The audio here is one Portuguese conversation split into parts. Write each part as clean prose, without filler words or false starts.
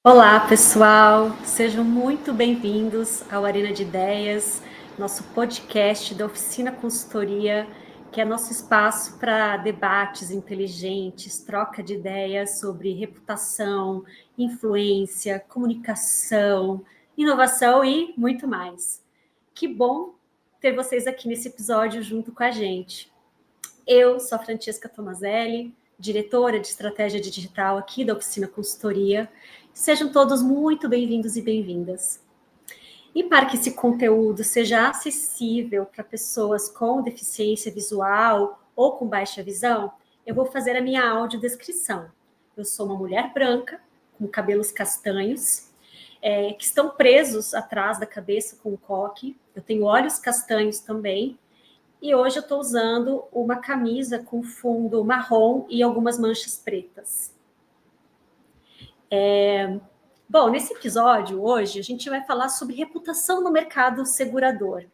Olá, pessoal! Sejam muito bem-vindos ao Arena de Ideias, nosso podcast da Oficina Consultoria, que é nosso espaço para debates inteligentes, troca de ideias sobre reputação, influência, comunicação, inovação e muito mais. Que bom ter vocês aqui nesse episódio junto com a gente. Eu sou a Francesca Tomazelli, diretora de estratégia digital aqui da Oficina Consultoria. Sejam todos muito bem-vindos e bem-vindas. E para que esse conteúdo seja acessível para pessoas com deficiência visual ou com baixa visão, eu vou fazer a minha audiodescrição. Eu sou uma mulher branca, com cabelos castanhos, que estão presos atrás da cabeça com um coque. Eu tenho olhos castanhos também. E hoje eu estou usando uma camisa com fundo marrom e algumas manchas pretas. Bom, nesse episódio, hoje, a gente vai falar sobre reputação no mercado segurador.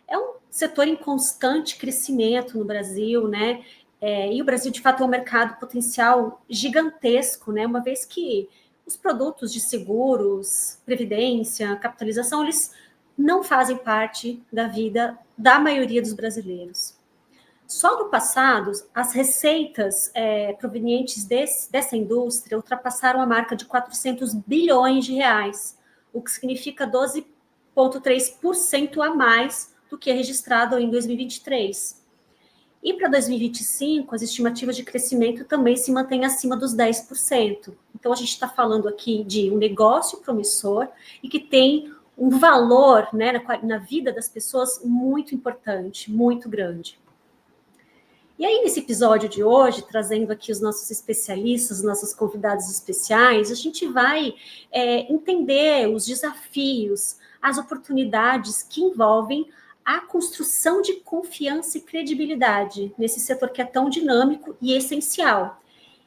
É um setor em constante crescimento no Brasil, né? E o Brasil, de fato, é um mercado potencial gigantesco, né? Uma vez que os produtos de seguros, previdência, capitalização, eles não fazem parte da vida da maioria dos brasileiros. Só no passado, as receitas provenientes dessa indústria ultrapassaram a marca de 400 bilhões de reais, o que significa 12,3% a mais do que é registrado em 2023. E para 2025, as estimativas de crescimento também se mantêm acima dos 10%. Então, a gente está falando aqui de um negócio promissor e que tem um valor, né, na vida das pessoas muito importante, muito grande. E aí, nesse episódio de hoje, trazendo aqui os nossos especialistas, nossos convidados especiais, a gente vai entender os desafios, as oportunidades que envolvem a construção de confiança e credibilidade nesse setor que é tão dinâmico e essencial.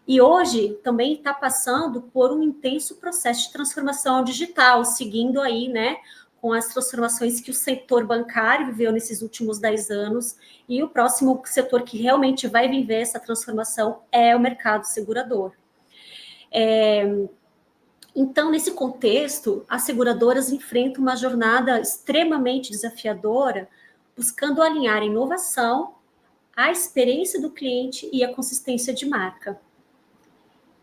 E hoje também está passando por um intenso processo de transformação digital, seguindo aí, né, com as transformações que o setor bancário viveu nesses últimos 10 anos, e o próximo setor que realmente vai viver essa transformação é o mercado segurador. Então, nesse contexto, as seguradoras enfrentam uma jornada extremamente desafiadora, buscando alinhar a inovação, a experiência do cliente e a consistência de marca.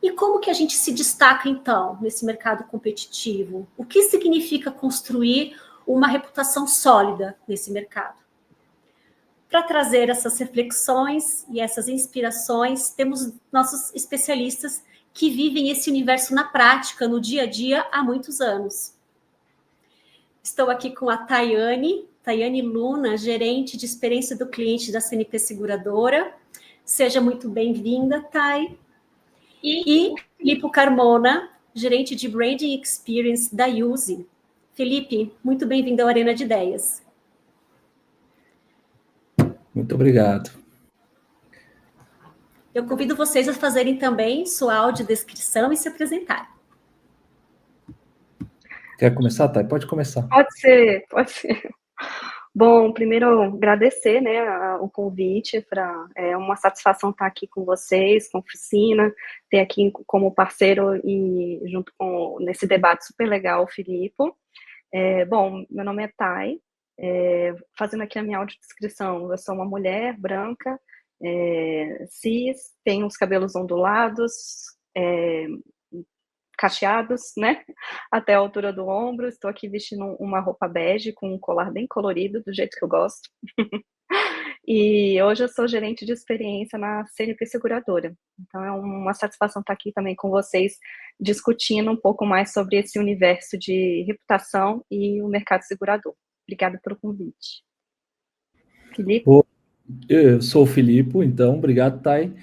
E como que a gente se destaca, então, nesse mercado competitivo? O que significa construir uma reputação sólida nesse mercado? Para trazer essas reflexões e essas inspirações, temos nossos especialistas que vivem esse universo na prática, no dia a dia, há muitos anos. Estou aqui com a Tayane Luna, gerente de experiência do cliente da CNP Seguradora. Seja muito bem-vinda, Thay. E Filipe Carmona, gerente de Branding Experience da Use. Felipe, muito bem-vindo ao Arena de Ideias. Muito obrigado. Eu convido vocês a fazerem também sua audiodescrição e se apresentarem. Quer começar, Thay? Pode começar. Pode ser. Bom, primeiro agradecer, né, o convite. É uma satisfação estar aqui com vocês, com a oficina, ter aqui como parceiro e junto com nesse debate super legal o Filipe. Bom, meu nome é Thay, fazendo aqui a minha audiodescrição. Eu sou uma mulher branca, cis, tenho os cabelos ondulados, cacheados, né, até a altura do ombro. Estou aqui vestindo uma roupa bege com um colar bem colorido, do jeito que eu gosto. E hoje eu sou gerente de experiência na CNP Seguradora. Então é uma satisfação estar aqui também com vocês, discutindo um pouco mais sobre esse universo de reputação e o mercado segurador. Obrigada pelo convite. Filipe? Eu sou o Filipe, então, obrigado, Thay.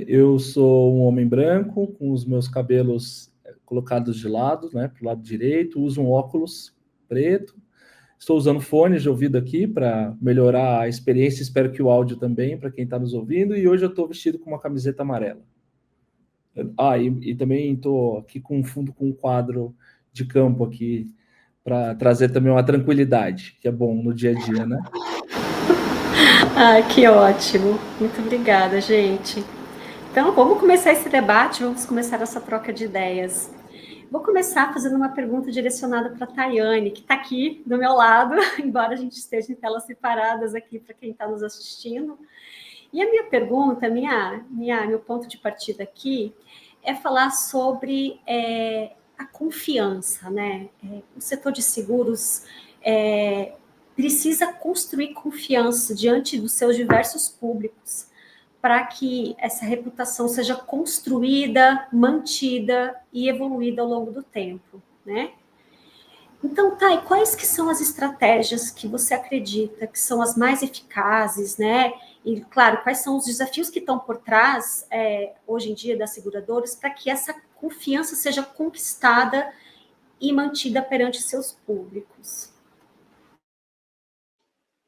Eu sou um homem branco, com os meus cabelos colocados de lado, né, para o lado direito, uso um óculos preto, estou usando fones de ouvido aqui para melhorar a experiência, espero que o áudio também, para quem está nos ouvindo, e hoje eu estou vestido com uma camiseta amarela. E também estou aqui com um fundo com um quadro de campo aqui, para trazer também uma tranquilidade, que é bom no dia a dia, né? Que ótimo. Muito obrigada, gente. Então, vamos começar esse debate, vamos começar essa troca de ideias. Vou começar fazendo uma pergunta direcionada para a Tayane, que está aqui do meu lado, embora a gente esteja em telas separadas aqui para quem está nos assistindo. E a minha pergunta, meu ponto de partida aqui, é falar sobre a confiança, né? O setor de seguros precisa construir confiança diante dos seus diversos públicos para que essa reputação seja construída, mantida e evoluída ao longo do tempo, né? Então, Thay, quais que são as estratégias que você acredita que são as mais eficazes, né? E, claro, quais são os desafios que estão por trás, hoje em dia, das seguradoras, para que essa confiança seja conquistada e mantida perante seus públicos?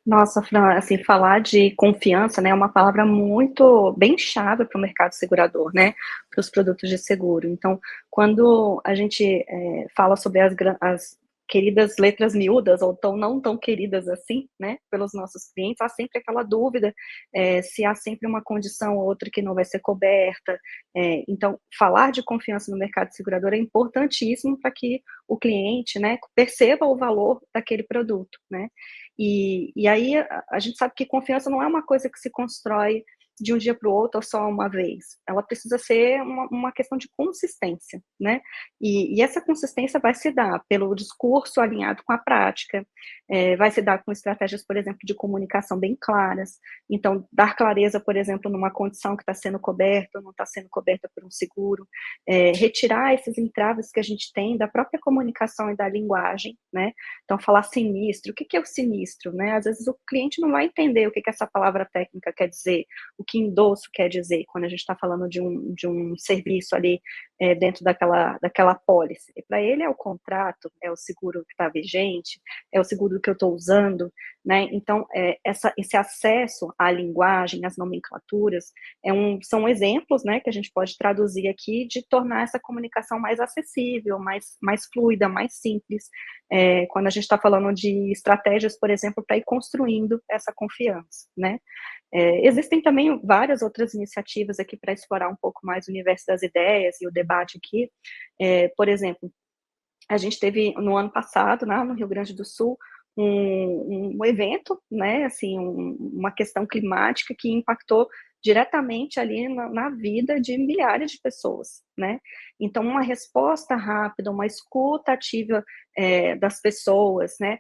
Nossa, Fran, assim, falar de confiança, né, é uma palavra muito bem chave para o mercado segurador, né, para os produtos de seguro. Então, quando a gente fala sobre as queridas letras miúdas, ou tão não tão queridas assim, né, pelos nossos clientes, há sempre aquela dúvida se há sempre uma condição ou outra que não vai ser coberta. Então, falar de confiança no mercado segurador é importantíssimo para que o cliente, né, perceba o valor daquele produto, né. E aí a gente sabe que confiança não é uma coisa que se constrói de um dia para o outro ou só uma vez. Ela precisa ser uma questão de consistência, né? E essa consistência vai se dar pelo discurso alinhado com a prática, vai se dar com estratégias, por exemplo, de comunicação bem claras. Então, dar clareza, por exemplo, numa condição que está sendo coberta ou não está sendo coberta por um seguro, retirar esses entraves que a gente tem da própria comunicação e da linguagem, né? Então, falar sinistro, o que é o sinistro, né? Às vezes o cliente não vai entender o que essa palavra técnica quer dizer, o que endosso quer dizer, quando a gente está falando de um serviço ali dentro daquela apólice. E para ele é o contrato, é o seguro que está vigente, é o seguro que eu estou usando, né? Então, esse acesso à linguagem, às nomenclaturas, são exemplos, né, que a gente pode traduzir aqui de tornar essa comunicação mais acessível, mais fluida, mais simples, quando a gente está falando de estratégias, por exemplo, para ir construindo essa confiança, né? Existem também várias outras iniciativas aqui para explorar um pouco mais o universo das ideias e o debate aqui. Por exemplo, a gente teve no ano passado, né, no Rio Grande do Sul, um evento, né, assim, uma questão climática que impactou diretamente ali na vida de milhares de pessoas, né? Então, uma resposta rápida, uma escuta ativa das pessoas, né,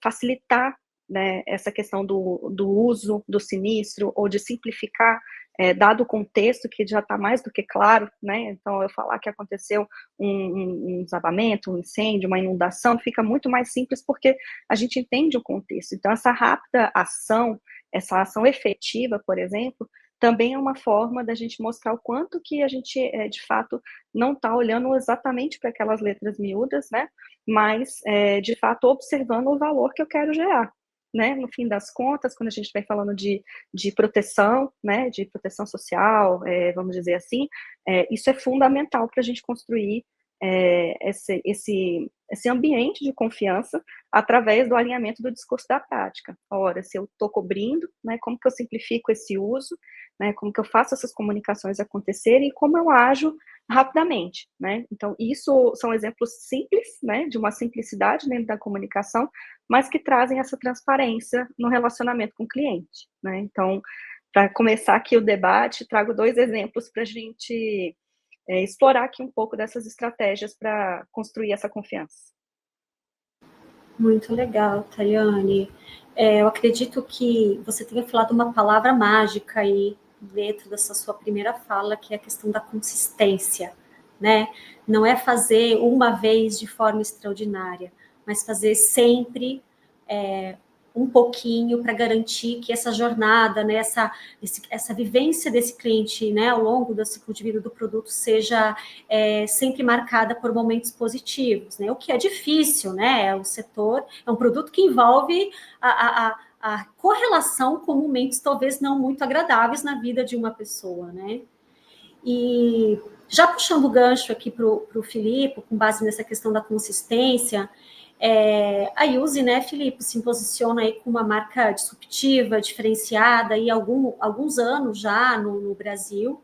facilitar, né, essa questão do uso do sinistro ou de simplificar, dado o contexto que já está mais do que claro, né? Então, eu falar que aconteceu um desabamento, um incêndio, uma inundação, fica muito mais simples porque a gente entende o contexto. Então, essa rápida ação, essa ação efetiva, por exemplo, também é uma forma da gente mostrar o quanto que a gente, de fato, não está olhando exatamente para aquelas letras miúdas, né? Mas, de fato, observando o valor que eu quero gerar. Né, no fim das contas, quando a gente vai falando de proteção, né, de proteção social, vamos dizer assim, isso é fundamental para a gente construir esse ambiente de confiança através do alinhamento do discurso da prática. Ora, se eu estou cobrindo, né, como que eu simplifico esse uso, né, como que eu faço essas comunicações acontecerem e como eu ajo rapidamente, né? Então, isso são exemplos simples, né, de uma simplicidade dentro da comunicação, mas que trazem essa transparência no relacionamento com o cliente, né? Então, para começar aqui o debate, trago 2 exemplos para a gente explorar aqui um pouco dessas estratégias para construir essa confiança. Muito legal, Tayane. Eu acredito que você tenha falado uma palavra mágica aí dentro dessa sua primeira fala, que é a questão da consistência, né? Não é fazer uma vez de forma extraordinária, mas fazer sempre um pouquinho para garantir que essa jornada, né, essa vivência desse cliente, né, ao longo do ciclo de vida do produto seja sempre marcada por momentos positivos, né? O que é difícil, né? O setor é um produto que envolve a correlação com momentos talvez não muito agradáveis na vida de uma pessoa, né? E já puxando o gancho aqui para o Filipe, com base nessa questão da consistência, a Yuzi, né, Filipe, se posiciona aí com uma marca disruptiva, diferenciada, há alguns anos já no Brasil,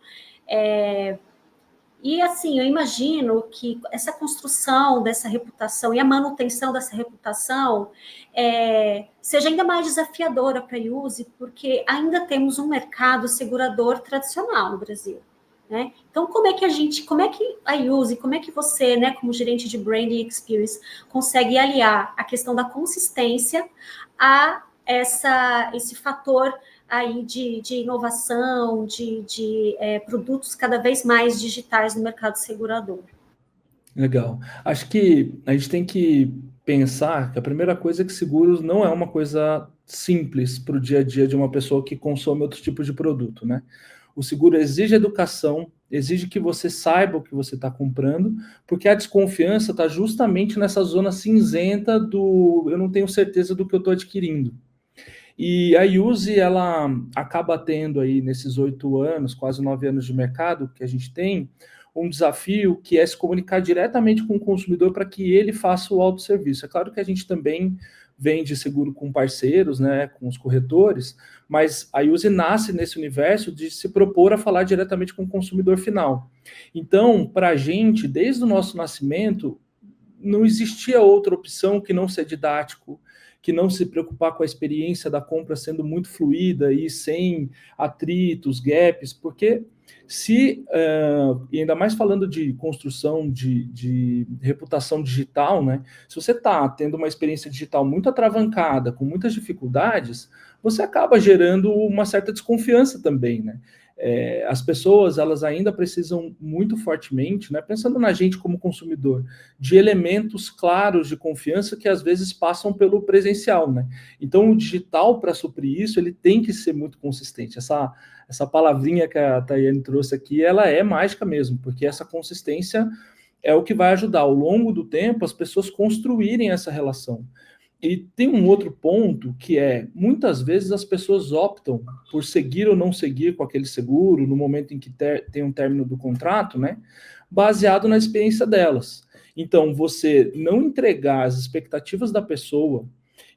E, assim, eu imagino que essa construção dessa reputação e a manutenção dessa reputação seja ainda mais desafiadora para a Iuse, porque ainda temos um mercado segurador tradicional no Brasil, né? Então, como é que a Iuse, como é que você, né, como gerente de Branding Experience, consegue aliar a questão da consistência a esse fator aí de inovação, de produtos cada vez mais digitais no mercado segurador? Legal. Acho que a gente tem que pensar que a primeira coisa é que seguros não é uma coisa simples para o dia a dia de uma pessoa que consome outro tipo de produto, né? O seguro exige educação, exige que você saiba o que você está comprando, porque a desconfiança está justamente nessa zona cinzenta do eu não tenho certeza do que eu estou adquirindo. E a Yuzi, ela acaba tendo aí, nesses 8 anos, quase 9 anos de mercado que a gente tem, um desafio que é se comunicar diretamente com o consumidor para que ele faça o autosserviço. É claro que a gente também vende seguro com parceiros, né, com os corretores, mas a Yuzi nasce nesse universo de se propor a falar diretamente com o consumidor final. Então, para a gente, desde o nosso nascimento, não existia outra opção que não ser didático, que não se preocupar com a experiência da compra sendo muito fluida e sem atritos, gaps, porque e ainda mais falando de construção de reputação digital, né? Se você está tendo uma experiência digital muito atravancada, com muitas dificuldades, você acaba gerando uma certa desconfiança também, né? As pessoas, elas ainda precisam muito fortemente, né, pensando na gente como consumidor, de elementos claros de confiança que às vezes passam pelo presencial, né? Então, o digital, para suprir isso, ele tem que ser muito consistente. Essa palavrinha que a Tayane trouxe aqui, ela é mágica mesmo, porque essa consistência é o que vai ajudar, ao longo do tempo, as pessoas construírem essa relação. E tem um outro ponto que muitas vezes as pessoas optam por seguir ou não seguir com aquele seguro no momento em que tem um término do contrato, né? Baseado na experiência delas. Então, você não entregar as expectativas da pessoa,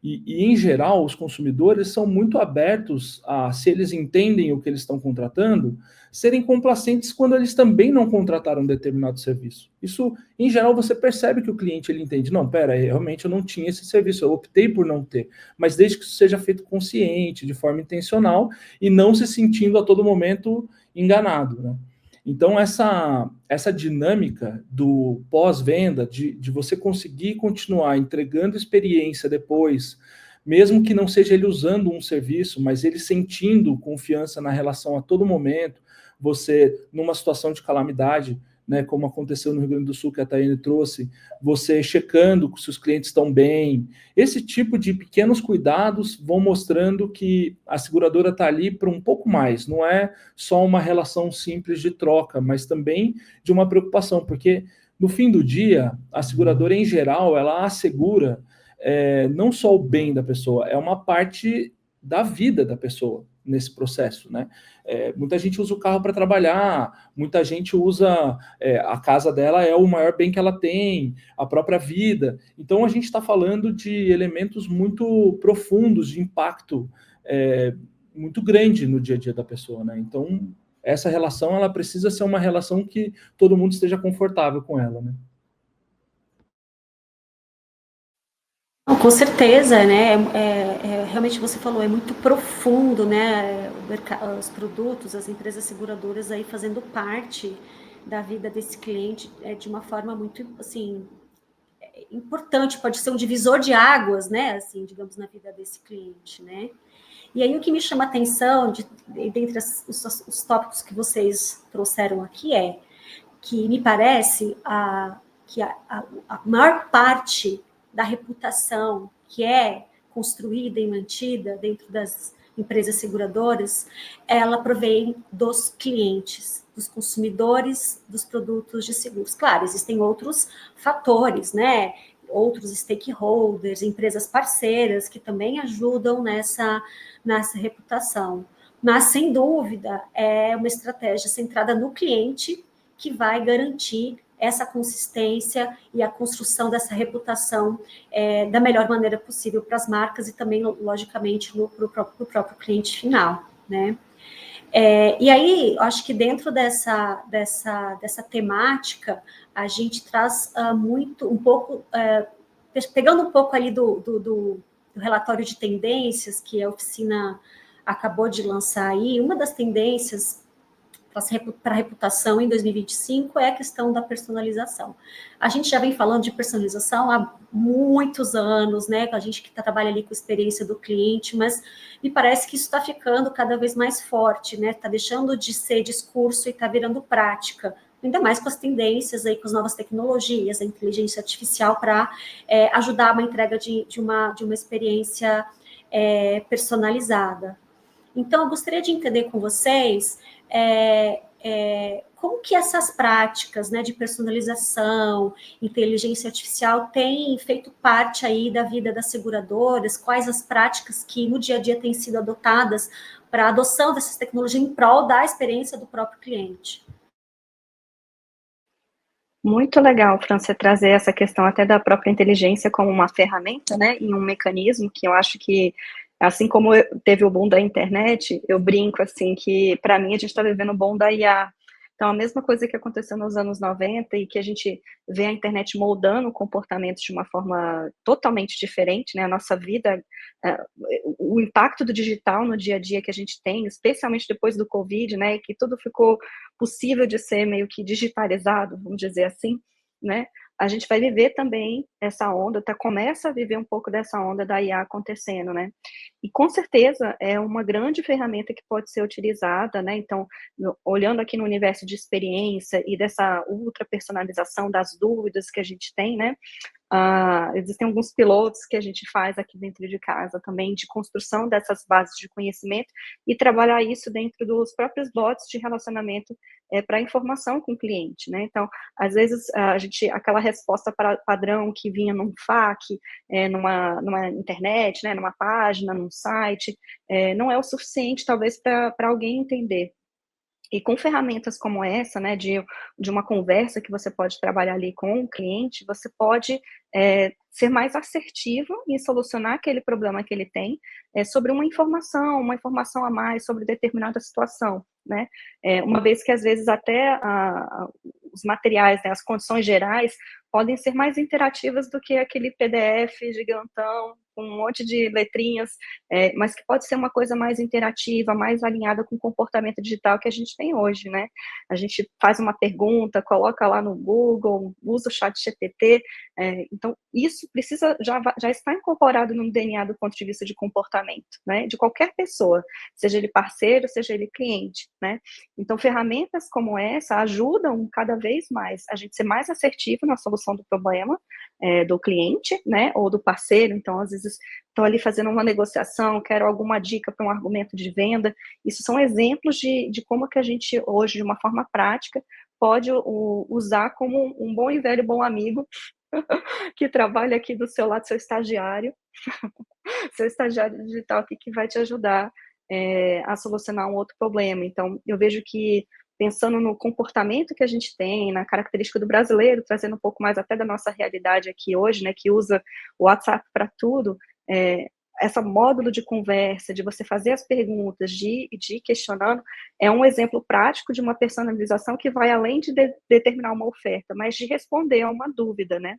e em geral, os consumidores são muito abertos a, se eles entendem o que eles estão contratando, serem complacentes quando eles também não contrataram um determinado serviço. Isso, em geral, você percebe que o cliente ele entende, não, pera, realmente eu não tinha esse serviço, eu optei por não ter, mas desde que isso seja feito consciente, de forma intencional, e não se sentindo a todo momento enganado, né? Então, essa dinâmica do pós-venda, de você conseguir continuar entregando experiência depois, mesmo que não seja ele usando um serviço, mas ele sentindo confiança na relação a todo momento, você, numa situação de calamidade, né, como aconteceu no Rio Grande do Sul, que a Tayane trouxe, você checando se os clientes estão bem. Esse tipo de pequenos cuidados vão mostrando que a seguradora está ali para um pouco mais, não é só uma relação simples de troca, mas também de uma preocupação, porque no fim do dia, a seguradora, em geral, ela assegura não só o bem da pessoa, é uma parte da vida da pessoa nesse processo, né? Muita gente usa o carro para trabalhar, muita gente usa a casa dela é o maior bem que ela tem, a própria vida. Então a gente está falando de elementos muito profundos de impacto muito grande no dia a dia da pessoa, né? Então essa relação ela precisa ser uma relação que todo mundo esteja confortável com ela, né? Com certeza, né? Realmente você falou, é muito profundo, né? Os produtos, as empresas seguradoras aí fazendo parte da vida desse cliente de uma forma muito, assim, importante, pode ser um divisor de águas, né? Assim, digamos, na vida desse cliente, né? E aí o que me chama a atenção, dentre os tópicos que vocês trouxeram aqui, que me parece que a maior parte da reputação que é construída e mantida dentro das empresas seguradoras, ela provém dos clientes, dos consumidores dos produtos de seguros. Claro, existem outros fatores, né? Outros stakeholders, empresas parceiras que também ajudam nessa reputação. Mas, sem dúvida, é uma estratégia centrada no cliente que vai garantir essa consistência e a construção dessa reputação da melhor maneira possível para as marcas e também, logicamente, para o próprio cliente final, né? E aí, acho que dentro dessa temática, a gente traz pegando um pouco ali do relatório de tendências que a oficina acabou de lançar aí, uma das tendências para a reputação em 2025 é a questão da personalização. A gente já vem falando de personalização há muitos anos, né? A gente que trabalha ali com a experiência do cliente, mas me parece que isso está ficando cada vez mais forte, né? Está deixando de ser discurso e está virando prática, ainda mais com as tendências aí, com as novas tecnologias, a inteligência artificial para ajudar uma entrega de uma experiência personalizada. Então, eu gostaria de entender com vocês como que essas práticas, né, de personalização, inteligência artificial têm feito parte aí da vida das seguradoras, quais as práticas que no dia a dia têm sido adotadas para a adoção dessas tecnologias em prol da experiência do próprio cliente. Muito legal, Fran, você trazer essa questão até da própria inteligência como uma ferramenta, né, e um mecanismo que eu acho que, assim como teve o boom da internet, eu brinco, assim, que para mim a gente está vivendo o boom da IA. Então, a mesma coisa que aconteceu nos anos 90 e que a gente vê a internet moldando comportamentos de uma forma totalmente diferente, né, a nossa vida, o impacto do digital no dia a dia que a gente tem, especialmente depois do Covid, né, que tudo ficou possível de ser meio que digitalizado, vamos dizer assim, né, a gente vai viver também essa onda, começa a viver um pouco dessa onda da IA acontecendo, né? E com certeza é uma grande ferramenta que pode ser utilizada, né? Então, olhando aqui no universo de experiência e dessa ultra personalização das dúvidas que a gente tem, né? Existem alguns pilotos que a gente faz aqui dentro de casa também, de construção dessas bases de conhecimento e trabalhar isso dentro dos próprios bots de relacionamento para informação com o cliente, né? Então, às vezes, aquela resposta padrão que vinha num FAQ, numa internet, né, numa página, num site, não é o suficiente, talvez, para alguém entender. E com ferramentas como essa, né, de uma conversa que você pode trabalhar ali com o cliente, você pode ser mais assertivo em solucionar aquele problema que ele tem sobre uma informação a mais sobre determinada situação, né? Uma vez que, às vezes, até os materiais, né, as condições gerais, podem ser mais interativas do que aquele PDF gigantão, com um monte de letrinhas, mas que pode ser uma coisa mais interativa, mais alinhada com o comportamento digital que a gente tem hoje, né? A gente faz uma pergunta, coloca lá no Google, usa o chat GPT, então isso já está incorporado no DNA do ponto de vista de comportamento, né? De qualquer pessoa, seja ele parceiro, seja ele cliente, né? Então ferramentas como essa ajudam cada vez mais a gente ser mais assertivo na solução do problema do cliente, né? Ou do parceiro. Então, às vezes, estou ali fazendo uma negociação, quero alguma dica para um argumento de venda. Isso são exemplos de como que a gente, hoje, de uma forma prática, pode usar como um bom e velho bom amigo que trabalha aqui do seu lado, seu estagiário digital aqui que vai te ajudar a solucionar um outro problema. Então, eu vejo que, pensando no comportamento que a gente tem, na característica do brasileiro, trazendo um pouco mais até da nossa realidade aqui hoje, né, que usa o WhatsApp para tudo, essa módulo de conversa, de você fazer as perguntas, de ir questionando, é um exemplo prático de uma personalização que vai além de determinar uma oferta, mas de responder a uma dúvida, né?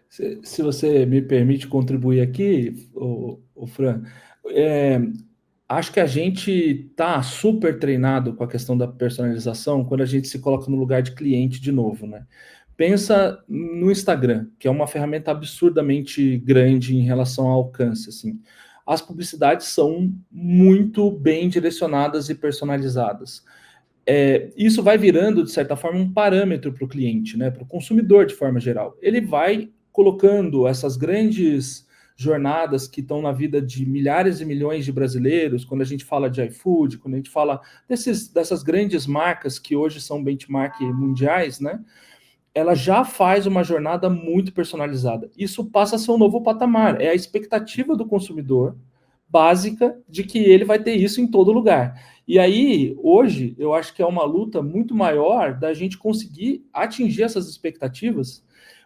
Se você me permite contribuir aqui, o Fran, acho que a gente está super treinado com a questão da personalização quando a gente se coloca no lugar de cliente de novo, né? Pensa no Instagram, que é uma ferramenta absurdamente grande em relação ao alcance, assim. As publicidades são muito bem direcionadas e personalizadas. Isso vai virando, de certa forma, um parâmetro para o cliente, né? Para o consumidor, de forma geral. Ele vai colocando essas grandes jornadas que estão na vida de milhares e milhões de brasileiros, quando a gente fala de iFood, quando a gente fala dessas grandes marcas que hoje são benchmark mundiais, né? Ela já faz uma jornada muito personalizada. Isso passa a ser um novo patamar. É a expectativa do consumidor básica de que ele vai ter isso em todo lugar. E aí, hoje, eu acho que é uma luta muito maior da gente conseguir atingir essas expectativas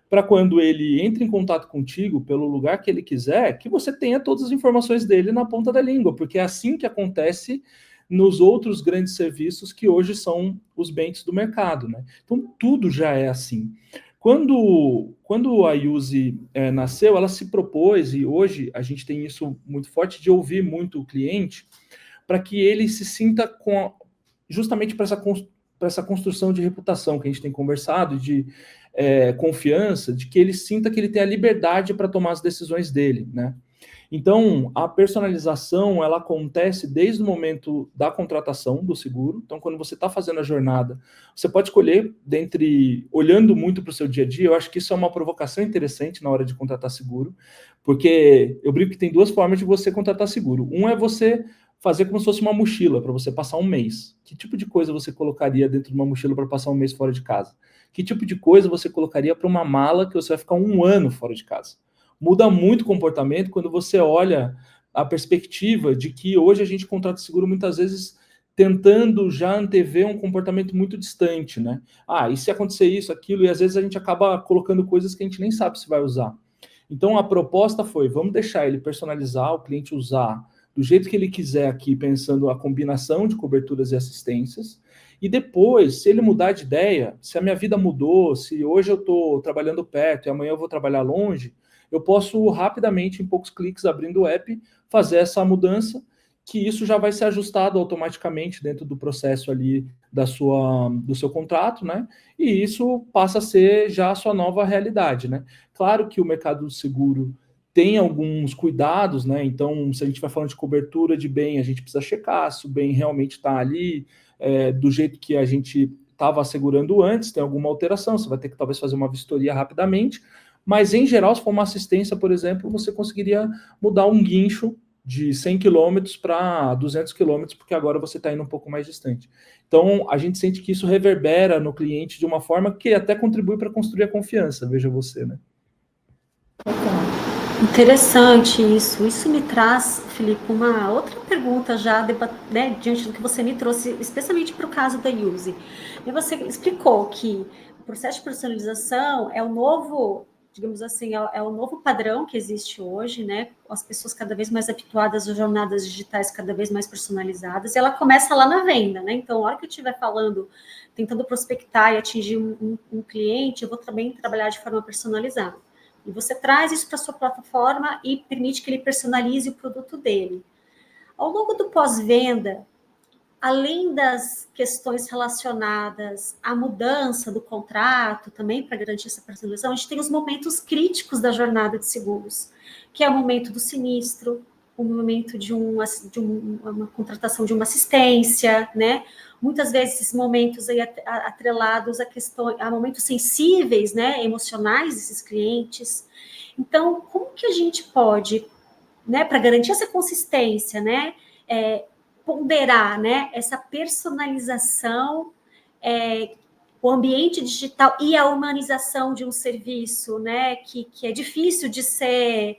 para quando ele entra em contato contigo pelo lugar que ele quiser, que você tenha todas as informações dele na ponta da língua, porque é assim que acontece nos outros grandes serviços que hoje são os bens do mercado, né? Então, tudo já é assim. Quando a Yuzi nasceu, ela se propôs, e hoje a gente tem isso muito forte, de ouvir muito o cliente, para que ele se sinta justamente para essa construção de reputação que a gente tem conversado, de confiança, de que ele sinta que ele tem a liberdade para tomar as decisões dele, né? Então, a personalização, ela acontece desde o momento da contratação do seguro. Então, quando você está fazendo a jornada, você pode escolher, olhando muito para o seu dia a dia. Eu acho que isso é uma provocação interessante na hora de contratar seguro, porque eu brinco que tem duas formas de você contratar seguro. Um é você fazer como se fosse uma mochila, para você passar um mês. Que tipo de coisa você colocaria dentro de uma mochila para passar um mês fora de casa? Que tipo de coisa você colocaria para uma mala que você vai ficar 1 ano fora de casa? Muda muito o comportamento quando você olha a perspectiva de que hoje a gente contrata seguro muitas vezes tentando já antever um comportamento muito distante, né? E se acontecer isso, aquilo, e às vezes a gente acaba colocando coisas que a gente nem sabe se vai usar. Então a proposta foi, vamos deixar ele personalizar, o cliente usar do jeito que ele quiser aqui, pensando a combinação de coberturas e assistências, e depois, se ele mudar de ideia, se a minha vida mudou, se hoje eu estou trabalhando perto e amanhã eu vou trabalhar longe, eu posso rapidamente, em poucos cliques, abrindo o app, fazer essa mudança, que isso já vai ser ajustado automaticamente dentro do processo ali do seu contrato, né? E isso passa a ser já a sua nova realidade, né? Claro que o mercado seguro tem alguns cuidados, né? Então, se a gente vai falando de cobertura de bem, a gente precisa checar se o bem realmente está ali do jeito que a gente estava assegurando antes, tem alguma alteração, você vai ter que talvez fazer uma vistoria rapidamente, mas, em geral, se for uma assistência, por exemplo, você conseguiria mudar um guincho de 100 km para 200 km, porque agora você está indo um pouco mais distante. Então, a gente sente que isso reverbera no cliente de uma forma que até contribui para construir a confiança, veja você, né? Interessante isso. Isso me traz, Filipe, uma outra pergunta já, né, diante do que você me trouxe, especialmente para o caso da Yuzi. E você explicou que o processo de personalização é o novo, digamos assim, é o novo padrão que existe hoje, né? As pessoas cada vez mais habituadas às jornadas digitais cada vez mais personalizadas, e ela começa lá na venda, né? Então, a hora que eu estiver falando, tentando prospectar e atingir um cliente, eu vou também trabalhar de forma personalizada. E você traz isso para a sua plataforma e permite que ele personalize o produto dele. Ao longo do pós-venda, além das questões relacionadas à mudança do contrato, também para garantir essa personalização, a gente tem os momentos críticos da jornada de seguros, que é o momento do sinistro, o momento de uma contratação de uma assistência, né? Muitas vezes esses momentos aí atrelados a momentos sensíveis, né, emocionais desses clientes. Então, como que a gente pode, né, para garantir essa consistência, né, ponderar, né, essa personalização, o ambiente digital e a humanização de um serviço, né, que é difícil de ser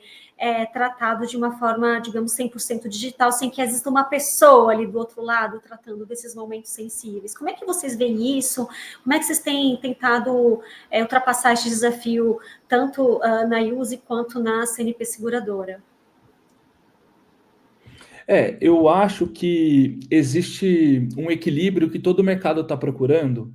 tratado de uma forma, digamos, 100% digital, sem que exista uma pessoa ali do outro lado tratando desses momentos sensíveis. Como é que vocês veem isso? Como é que vocês têm tentado ultrapassar esse desafio, tanto na Yuzi quanto na CNP Seguradora? Eu acho que existe um equilíbrio que todo mercado está procurando,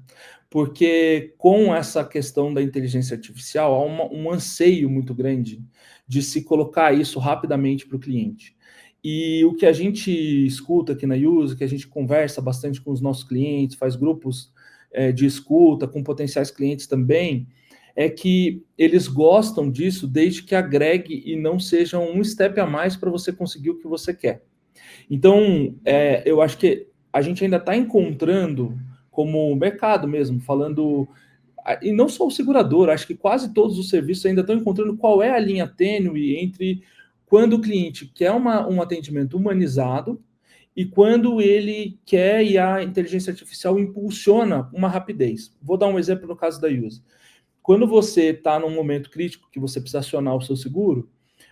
porque com essa questão da inteligência artificial há um anseio muito grande de se colocar isso rapidamente para o cliente. E o que a gente escuta aqui na Yuzi, que a gente conversa bastante com os nossos clientes, faz grupos de escuta com potenciais clientes também, é que eles gostam disso desde que agregue e não seja um step a mais para você conseguir o que você quer. Então, eu acho que a gente ainda está encontrando, como mercado mesmo, falando, e não só o segurador, acho que quase todos os serviços ainda estão encontrando qual é a linha tênue entre quando o cliente quer um atendimento humanizado e quando ele quer e a inteligência artificial impulsiona uma rapidez. Vou dar um exemplo no caso da Yuzi. Quando você está num momento crítico que você precisa acionar o seu seguro,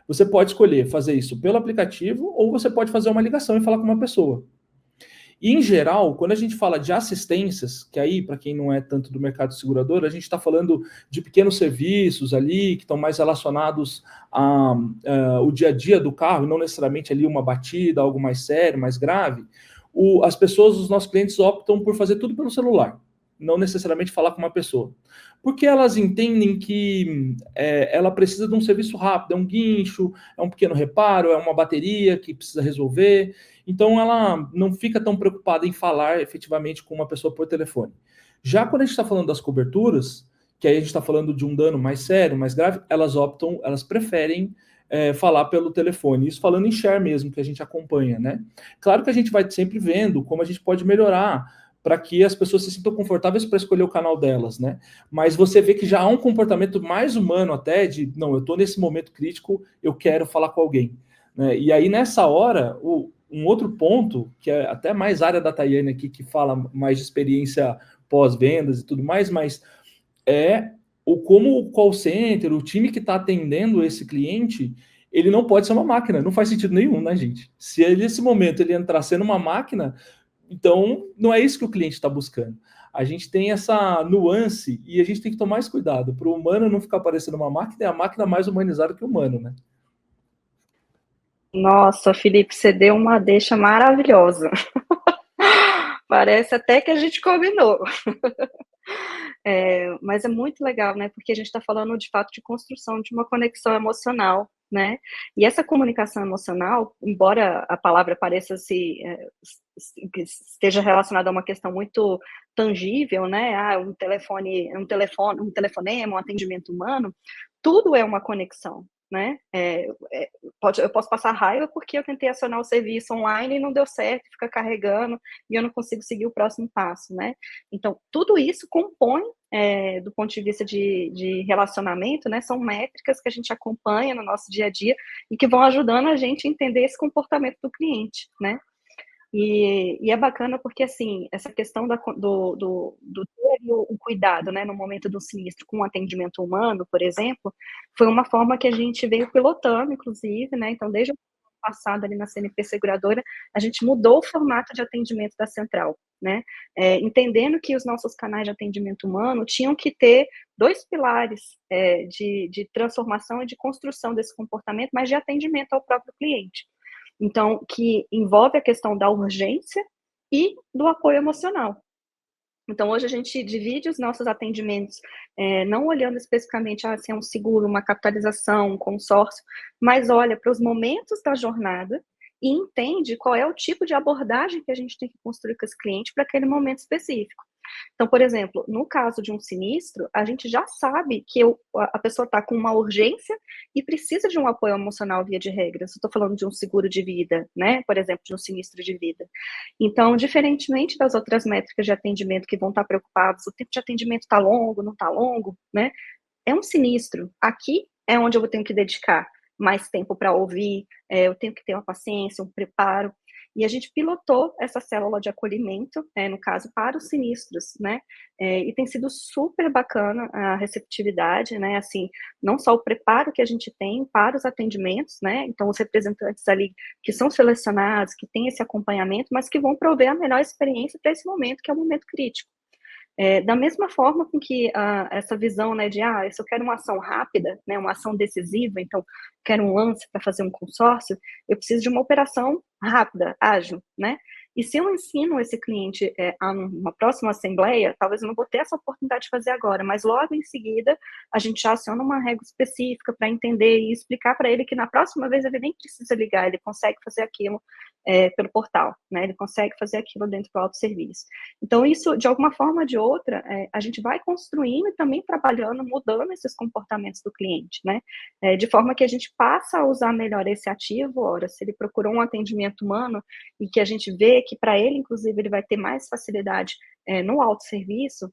você pode escolher fazer isso pelo aplicativo ou você pode fazer uma ligação e falar com uma pessoa. E, em geral, quando a gente fala de assistências, que aí, para quem não é tanto do mercado segurador, a gente está falando de pequenos serviços ali, que estão mais relacionados ao dia a dia do carro, e não necessariamente ali uma batida, algo mais sério, mais grave. as pessoas, os nossos clientes optam por fazer tudo pelo celular, não necessariamente falar com uma pessoa. Porque elas entendem que ela precisa de um serviço rápido, é um guincho, é um pequeno reparo, é uma bateria que precisa resolver. Então, ela não fica tão preocupada em falar efetivamente com uma pessoa por telefone. Já quando a gente está falando das coberturas, que aí a gente está falando de um dano mais sério, mais grave, elas preferem falar pelo telefone. Isso falando em share mesmo, que a gente acompanha, né? Claro que a gente vai sempre vendo como a gente pode melhorar para que as pessoas se sintam confortáveis para escolher o canal delas, né? Mas você vê que já há um comportamento mais humano até de, não, eu estou nesse momento crítico, eu quero falar com alguém, né? E aí, nessa hora, um outro ponto, que é até mais área da Tayane aqui, que fala mais de experiência pós-vendas e tudo mais, mas é como o call center, o time que está atendendo esse cliente, ele não pode ser uma máquina, não faz sentido nenhum, né, gente? Se ele, nesse momento ele entrar sendo uma máquina, então não é isso que o cliente está buscando. A gente tem essa nuance e a gente tem que tomar mais cuidado para o humano não ficar parecendo uma máquina, é a máquina mais humanizada que o humano, né? Nossa, Felipe, você deu uma deixa maravilhosa. Parece até que a gente combinou. Mas é muito legal, né? Porque a gente está falando de fato de construção de uma conexão emocional, né? E essa comunicação emocional, embora a palavra pareça que esteja relacionada a uma questão muito tangível, né? Um telefonema, um atendimento humano, tudo é uma conexão, né? Eu posso passar raiva porque eu tentei acionar o serviço online e não deu certo, fica carregando e eu não consigo seguir o próximo passo, né? Então, tudo isso compõe, do ponto de vista de relacionamento, né? São métricas que a gente acompanha no nosso dia a dia e que vão ajudando a gente a entender esse comportamento do cliente, né? E é bacana porque, assim, essa questão do ter o cuidado, né, no momento do sinistro com o atendimento humano, por exemplo, foi uma forma que a gente veio pilotando, inclusive, né, então desde o ano passado ali na CNP Seguradora, a gente mudou o formato de atendimento da central, né, entendendo que os nossos canais de atendimento humano tinham que ter dois pilares de transformação e de construção desse comportamento, mas de atendimento ao próprio cliente. Então, que envolve a questão da urgência e do apoio emocional. Então, hoje a gente divide os nossos atendimentos, não olhando especificamente se é um seguro, uma capitalização, um consórcio, mas olha para os momentos da jornada e entende qual é o tipo de abordagem que a gente tem que construir com esse cliente para aquele momento específico. Então, por exemplo, no caso de um sinistro, a gente já sabe que a pessoa está com uma urgência e precisa de um apoio emocional via de regra. Se eu estou falando de um seguro de vida, né? Por exemplo, de um sinistro de vida. Então, diferentemente das outras métricas de atendimento que vão estar preocupados, o tempo de atendimento está longo, não está longo, né? É um sinistro. Aqui é onde eu tenho que dedicar mais tempo para ouvir, eu tenho que ter uma paciência, um preparo. E a gente pilotou essa célula de acolhimento, no caso, para os sinistros, né? E tem sido super bacana a receptividade, né? Assim, não só o preparo que a gente tem para os atendimentos, né? Então, os representantes ali que são selecionados, que têm esse acompanhamento, mas que vão prover a melhor experiência para esse momento, que é um momento crítico. Da mesma forma com que essa visão, né, de, se eu quero uma ação rápida, né, uma ação decisiva, então, quero um lance para fazer um consórcio, eu preciso de uma operação rápida, ágil, né? E se eu ensino esse cliente a uma próxima assembleia, talvez eu não vou ter essa oportunidade de fazer agora, mas logo em seguida a gente já aciona uma regra específica para entender e explicar para ele que na próxima vez ele nem precisa ligar, ele consegue fazer aquilo pelo portal, né? Ele consegue fazer aquilo dentro do autosserviço. Então, isso, de alguma forma ou de outra, a gente vai construindo e também trabalhando, mudando esses comportamentos do cliente, né? De forma que a gente passa a usar melhor esse ativo, ora, se ele procurou um atendimento humano e que a gente vê que para ele, inclusive, ele vai ter mais facilidade no autosserviço,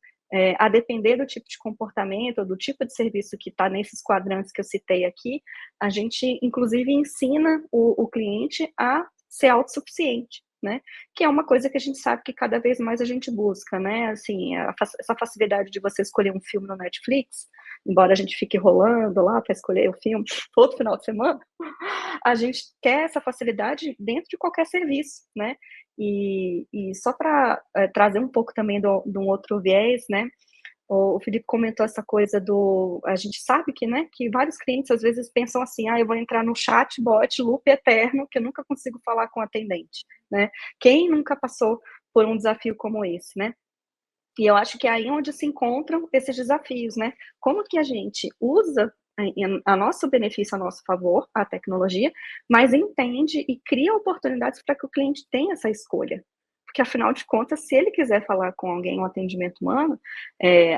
a depender do tipo de comportamento, ou do tipo de serviço que está nesses quadrantes que eu citei aqui, a gente, inclusive, ensina o cliente a ser autossuficiente, né? Que é uma coisa que a gente sabe que cada vez mais a gente busca, né? Assim, essa facilidade de você escolher um filme no Netflix, embora a gente fique rolando lá para escolher o filme todo final de semana, a gente quer essa facilidade dentro de qualquer serviço, né? E só para trazer um pouco também de um outro viés, né? O Felipe comentou essa coisa a gente sabe que, né, que vários clientes às vezes pensam assim, eu vou entrar no chatbot loop eterno, que eu nunca consigo falar com o atendente, né? Quem nunca passou por um desafio como esse, né? E eu acho que é aí onde se encontram esses desafios, né? Como que a gente usa a nosso benefício, a nosso favor, a tecnologia, mas entende e cria oportunidades para que o cliente tenha essa escolha. Porque, afinal de contas, se ele quiser falar com alguém, um atendimento humano,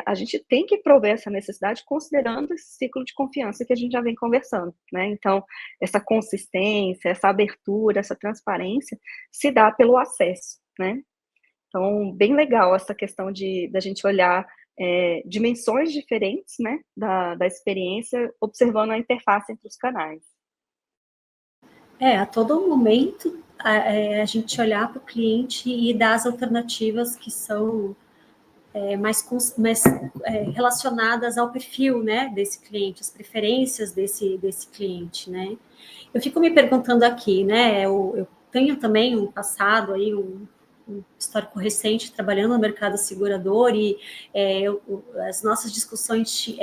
a gente tem que prover essa necessidade considerando esse ciclo de confiança que a gente já vem conversando, né? Então, essa consistência, essa abertura, essa transparência se dá pelo acesso, né? Então, bem legal essa questão da gente olhar dimensões diferentes, né, da experiência, observando a interface entre os canais. A todo momento, a gente olhar para o cliente e dar as alternativas que são mais relacionadas ao perfil, né, desse cliente, as preferências desse cliente, né. Eu fico me perguntando aqui, né, eu tenho também um passado aí, um histórico recente trabalhando no mercado segurador e as nossas discussões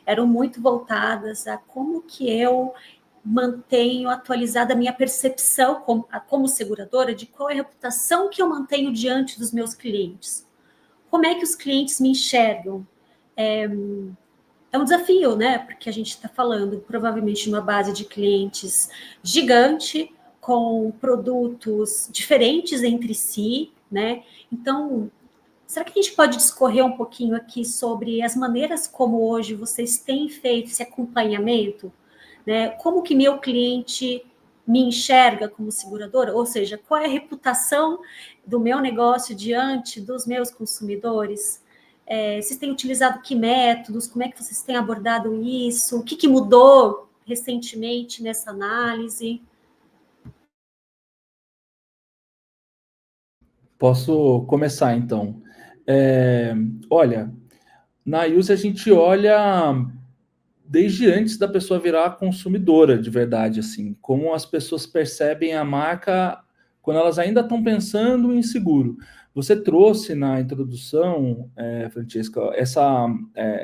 eram muito voltadas a como que eu mantenho atualizada a minha percepção como seguradora de qual é a reputação que eu mantenho diante dos meus clientes. Como é que os clientes me enxergam? É um desafio, né? Porque a gente está falando provavelmente de uma base de clientes gigante, com produtos diferentes entre si, né? Então, será que a gente pode discorrer um pouquinho aqui sobre as maneiras como hoje vocês têm feito esse acompanhamento, né? Como que meu cliente me enxerga como seguradora? Ou seja, qual é a reputação do meu negócio diante dos meus consumidores? Vocês têm utilizado que métodos? Como é que vocês têm abordado isso? O que mudou recentemente nessa análise? Posso começar, então. Olha, na Use a gente olha desde antes da pessoa virar consumidora de verdade, assim, como as pessoas percebem a marca quando elas ainda estão pensando em seguro. Você trouxe na introdução, Francesca,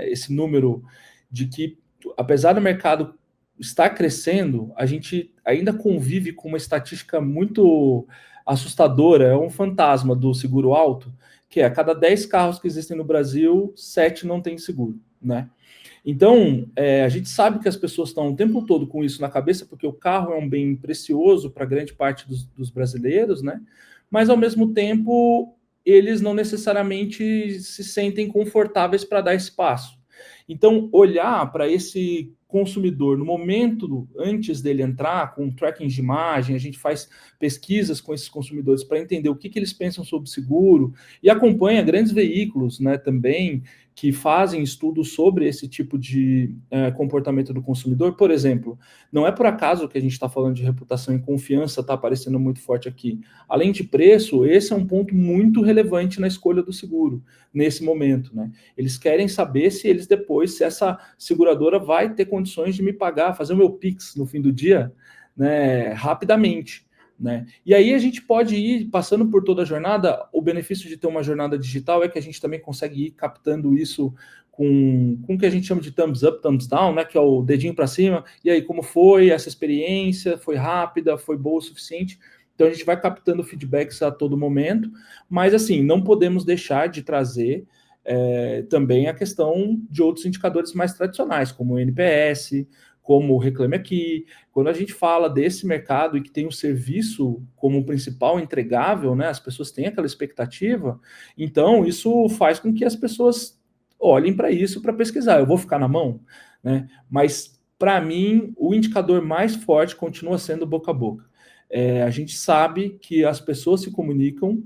esse número de que, apesar do mercado estar crescendo, a gente ainda convive com uma estatística muito assustadora, é um fantasma do seguro alto, que é a cada 10 carros que existem no Brasil, 7 não têm seguro, né? Então, a gente sabe que as pessoas estão o tempo todo com isso na cabeça, porque o carro é um bem precioso para grande parte dos brasileiros, né? Mas, ao mesmo tempo, eles não necessariamente se sentem confortáveis para dar espaço. Então, olhar para esse consumidor no momento antes dele entrar, com tracking de imagem, a gente faz pesquisas com esses consumidores para entender o que eles pensam sobre seguro e acompanha grandes veículos, né, também, que fazem estudos sobre esse tipo de comportamento do consumidor. Por exemplo, não é por acaso que a gente está falando de reputação e confiança, está aparecendo muito forte aqui. Além de preço, esse é um ponto muito relevante na escolha do seguro, nesse momento, né? Eles querem saber se eles depois, se essa seguradora vai ter condições de me pagar, fazer o meu Pix no fim do dia, né, rapidamente. Né? E aí a gente pode ir passando por toda a jornada. O benefício de ter uma jornada digital é que a gente também consegue ir captando isso com o que a gente chama de thumbs up, thumbs down, né? Que é o dedinho para cima. E aí, como foi essa experiência? Foi rápida? Foi boa o suficiente? Então a gente vai captando feedbacks a todo momento, mas assim, não podemos deixar de trazer também a questão de outros indicadores mais tradicionais, como o NPS, como o Reclame Aqui. Quando a gente fala desse mercado e que tem o serviço como principal entregável, né, as pessoas têm aquela expectativa, então isso faz com que as pessoas olhem para isso para pesquisar. Eu vou ficar na mão, né? Mas, para mim, o indicador mais forte continua sendo boca a boca. A gente sabe que as pessoas se comunicam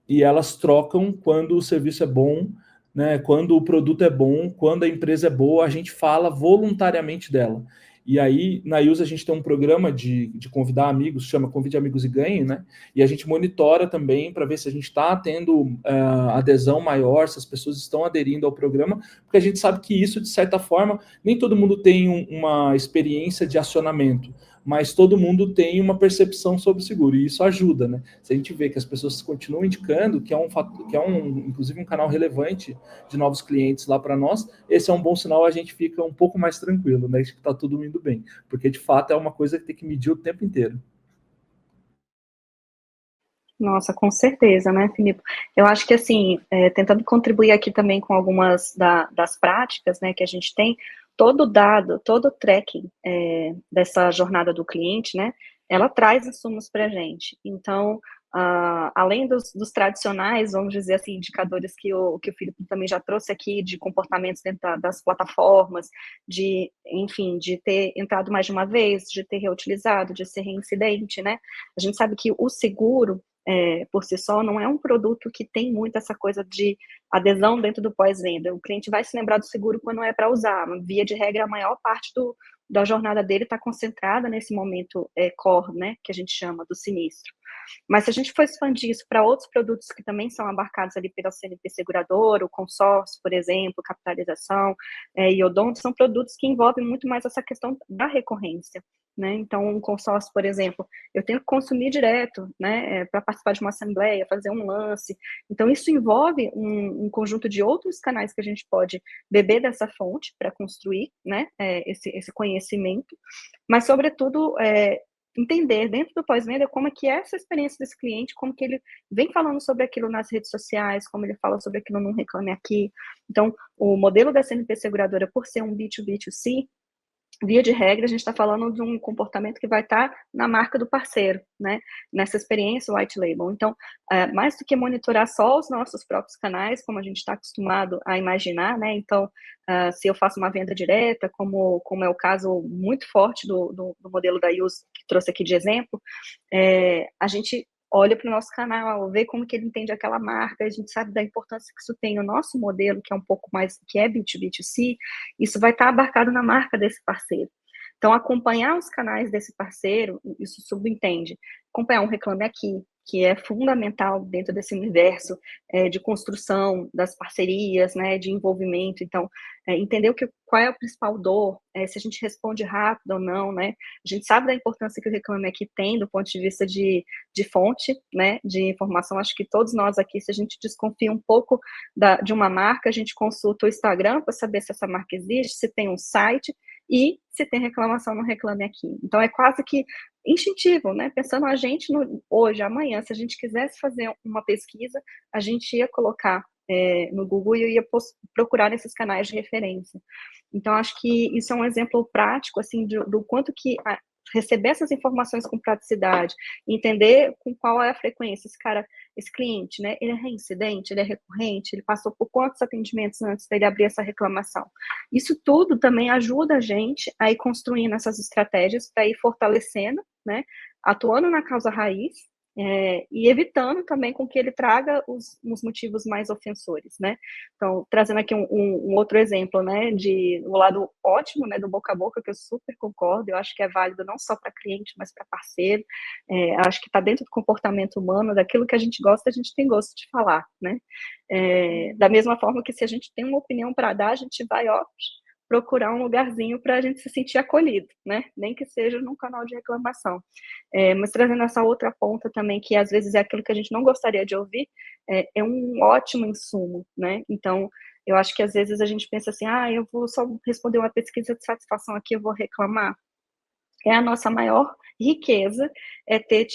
e elas trocam quando o serviço é bom, né? Quando o produto é bom, quando a empresa é boa, a gente fala voluntariamente dela. E aí, na Use, a gente tem um programa de convidar amigos, chama Convide Amigos e Ganhe, né? E a gente monitora também para ver se a gente está tendo adesão maior, se as pessoas estão aderindo ao programa, porque a gente sabe que isso, de certa forma, nem todo mundo tem uma experiência de acionamento, mas todo mundo tem uma percepção sobre o seguro, e isso ajuda, né? Se a gente vê que as pessoas continuam indicando que é um fator, inclusive um canal relevante de novos clientes lá para nós, esse é um bom sinal, a gente fica um pouco mais tranquilo, né? Que está tudo indo bem, porque de fato é uma coisa que tem que medir o tempo inteiro. Nossa, com certeza, né, Filipe? Eu acho que, assim, tentando contribuir aqui também com algumas das práticas, né, que a gente tem, todo dado, todo tracking dessa jornada do cliente, né, ela traz insumos para a gente. Então, além dos tradicionais, vamos dizer assim, indicadores que o Filipe também já trouxe aqui, de comportamentos dentro das plataformas, enfim, de ter entrado mais de uma vez, de ter reutilizado, de ser reincidente, né? A gente sabe que o seguro, por si só, não é um produto que tem muito essa coisa de adesão dentro do pós-venda. O cliente vai se lembrar do seguro quando é para usar. Via de regra, a maior parte da jornada dele está concentrada nesse momento core, né, que a gente chama do sinistro. Mas se a gente for expandir isso para outros produtos que também são abarcados ali pela CNP seguradora, o consórcio, por exemplo, capitalização e odonto, são produtos que envolvem muito mais essa questão da recorrência. Né? Então, um consórcio, por exemplo, eu tenho que consumir direto, né, para participar de uma assembleia, fazer um lance. Então, isso envolve um conjunto de outros canais que a gente pode beber dessa fonte para construir, né, esse conhecimento, mas, sobretudo, entender dentro do pós-venda como é que é essa experiência desse cliente, como que ele vem falando sobre aquilo nas redes sociais, como ele fala sobre aquilo no Reclame Aqui. Então, o modelo da CNP Seguradora, por ser um B2B2C, via de regra, a gente está falando de um comportamento que vai estar na marca do parceiro, né? Nessa experiência white label. Então, mais do que monitorar só os nossos próprios canais, como a gente está acostumado a imaginar, né? Então, se eu faço uma venda direta, como é o caso muito forte do modelo da Use, que trouxe aqui de exemplo, a gente olha para o nosso canal, vê como que ele entende aquela marca, a gente sabe da importância que isso tem no nosso modelo, que é um pouco mais, que é B2B2C, isso vai estar abarcado na marca desse parceiro. Então, acompanhar os canais desse parceiro, isso subentende. Acompanhar um Reclame Aqui, que é fundamental dentro desse universo de construção das parcerias, né, de envolvimento. Então, entender qual é a principal dor, se a gente responde rápido ou não, né? A gente sabe da importância que o Reclame Aqui tem do ponto de vista de fonte, né, de informação. Acho que todos nós aqui, se a gente desconfia um pouco de uma marca, a gente consulta o Instagram para saber se essa marca existe, se tem um site, e se tem reclamação no Reclame Aqui. Então, é quase que instintivo, né? Pensando a gente hoje, amanhã, se a gente quisesse fazer uma pesquisa, a gente ia colocar no Google e eu ia procurar nesses canais de referência. Então, acho que isso é um exemplo prático, assim, do quanto que receber essas informações com praticidade, entender com qual é a frequência, esse cliente, né, ele é reincidente, ele é recorrente, ele passou por quantos atendimentos antes dele abrir essa reclamação. Isso tudo também ajuda a gente a ir construindo essas estratégias para ir fortalecendo, né, atuando na causa raiz, e evitando também com que ele traga os motivos mais ofensores, né? Então, trazendo aqui um outro exemplo, né, o lado ótimo, né, do boca a boca, que eu super concordo, eu acho que é válido não só para cliente, mas para parceiro, acho que está dentro do comportamento humano, daquilo que a gente gosta, a gente tem gosto de falar, né? Da mesma forma que se a gente tem uma opinião para dar, a gente vai, procurar um lugarzinho para a gente se sentir acolhido, né? Nem que seja num canal de reclamação. Mas trazendo essa outra ponta também, que às vezes é aquilo que a gente não gostaria de ouvir, é um ótimo insumo, né? Então, eu acho que às vezes a gente pensa assim, eu vou só responder uma pesquisa de satisfação aqui, eu vou reclamar. É a nossa maior riqueza, ter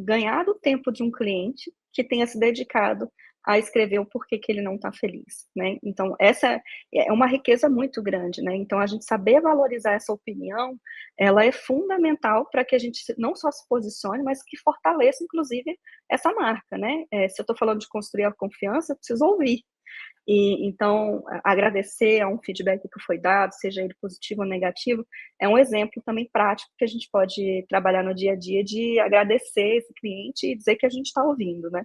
ganhado o tempo de um cliente que tenha se dedicado a escrever o porquê que ele não está feliz, né? Então, essa é uma riqueza muito grande, né? Então, a gente saber valorizar essa opinião, ela é fundamental para que a gente não só se posicione, mas que fortaleça, inclusive, essa marca, né? Se eu estou falando de construir a confiança, eu preciso ouvir. E, então, agradecer a um feedback que foi dado, seja ele positivo ou negativo, é um exemplo também prático que a gente pode trabalhar no dia a dia de agradecer esse cliente e dizer que a gente está ouvindo, né?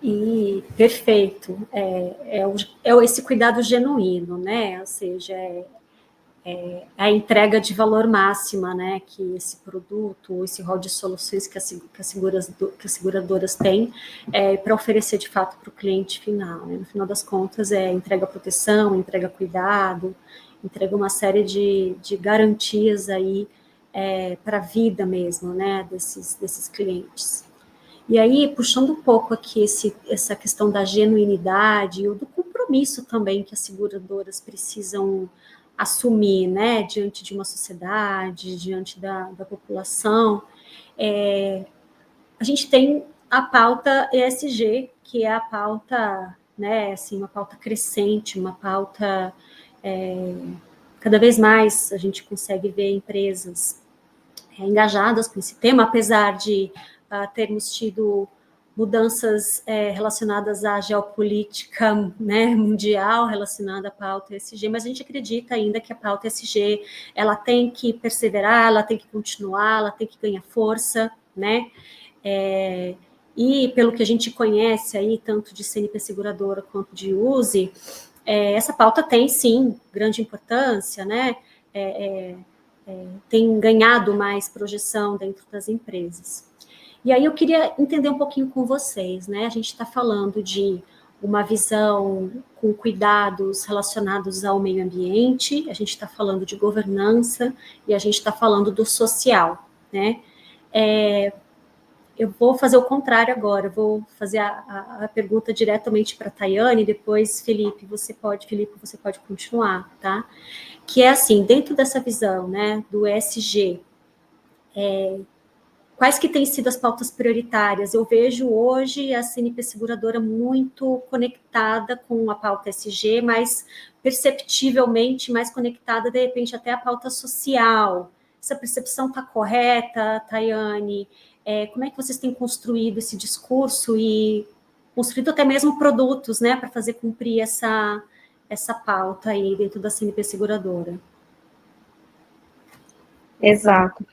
E perfeito, esse cuidado genuíno, né? Ou seja, a entrega de valor máxima, né? Que esse produto, esse rol de soluções que as seguradoras têm para oferecer de fato para o cliente final, né? No final das contas, entrega proteção, entrega cuidado, entrega uma série de garantias aí para a vida mesmo, né, desses clientes. E aí, puxando um pouco aqui essa questão da genuinidade ou do compromisso também que as seguradoras precisam assumir, né, diante de uma sociedade, diante da população, a gente tem a pauta ESG, que é a pauta, né, assim, uma pauta crescente, uma pauta cada vez mais a gente consegue ver empresas engajadas com esse tema, apesar de termos tido mudanças relacionadas à geopolítica, né, mundial relacionada à pauta ESG, mas a gente acredita ainda que a pauta ESG ela tem que perseverar, ela tem que continuar, ela tem que ganhar força, né? E pelo que a gente conhece aí, tanto de CNP Seguradora quanto de USE, essa pauta tem sim grande importância, né? Tem ganhado mais projeção dentro das empresas. E aí eu queria entender um pouquinho com vocês, né? A gente está falando de uma visão com cuidados relacionados ao meio ambiente, a gente está falando de governança e a gente está falando do social, né? Eu vou fazer o contrário agora, eu vou fazer a pergunta diretamente para a Tayane, depois, Felipe, você pode continuar, tá? Que é assim, dentro dessa visão, né, do ESG, quais que têm sido as pautas prioritárias? Eu vejo hoje a CNP Seguradora muito conectada com a pauta ESG, mas perceptivelmente mais conectada, de repente, até a pauta social. Essa percepção está correta, Tayane? Como é que vocês têm construído esse discurso e construído até mesmo produtos, né, para fazer cumprir essa pauta aí dentro da CNP Seguradora? Exato.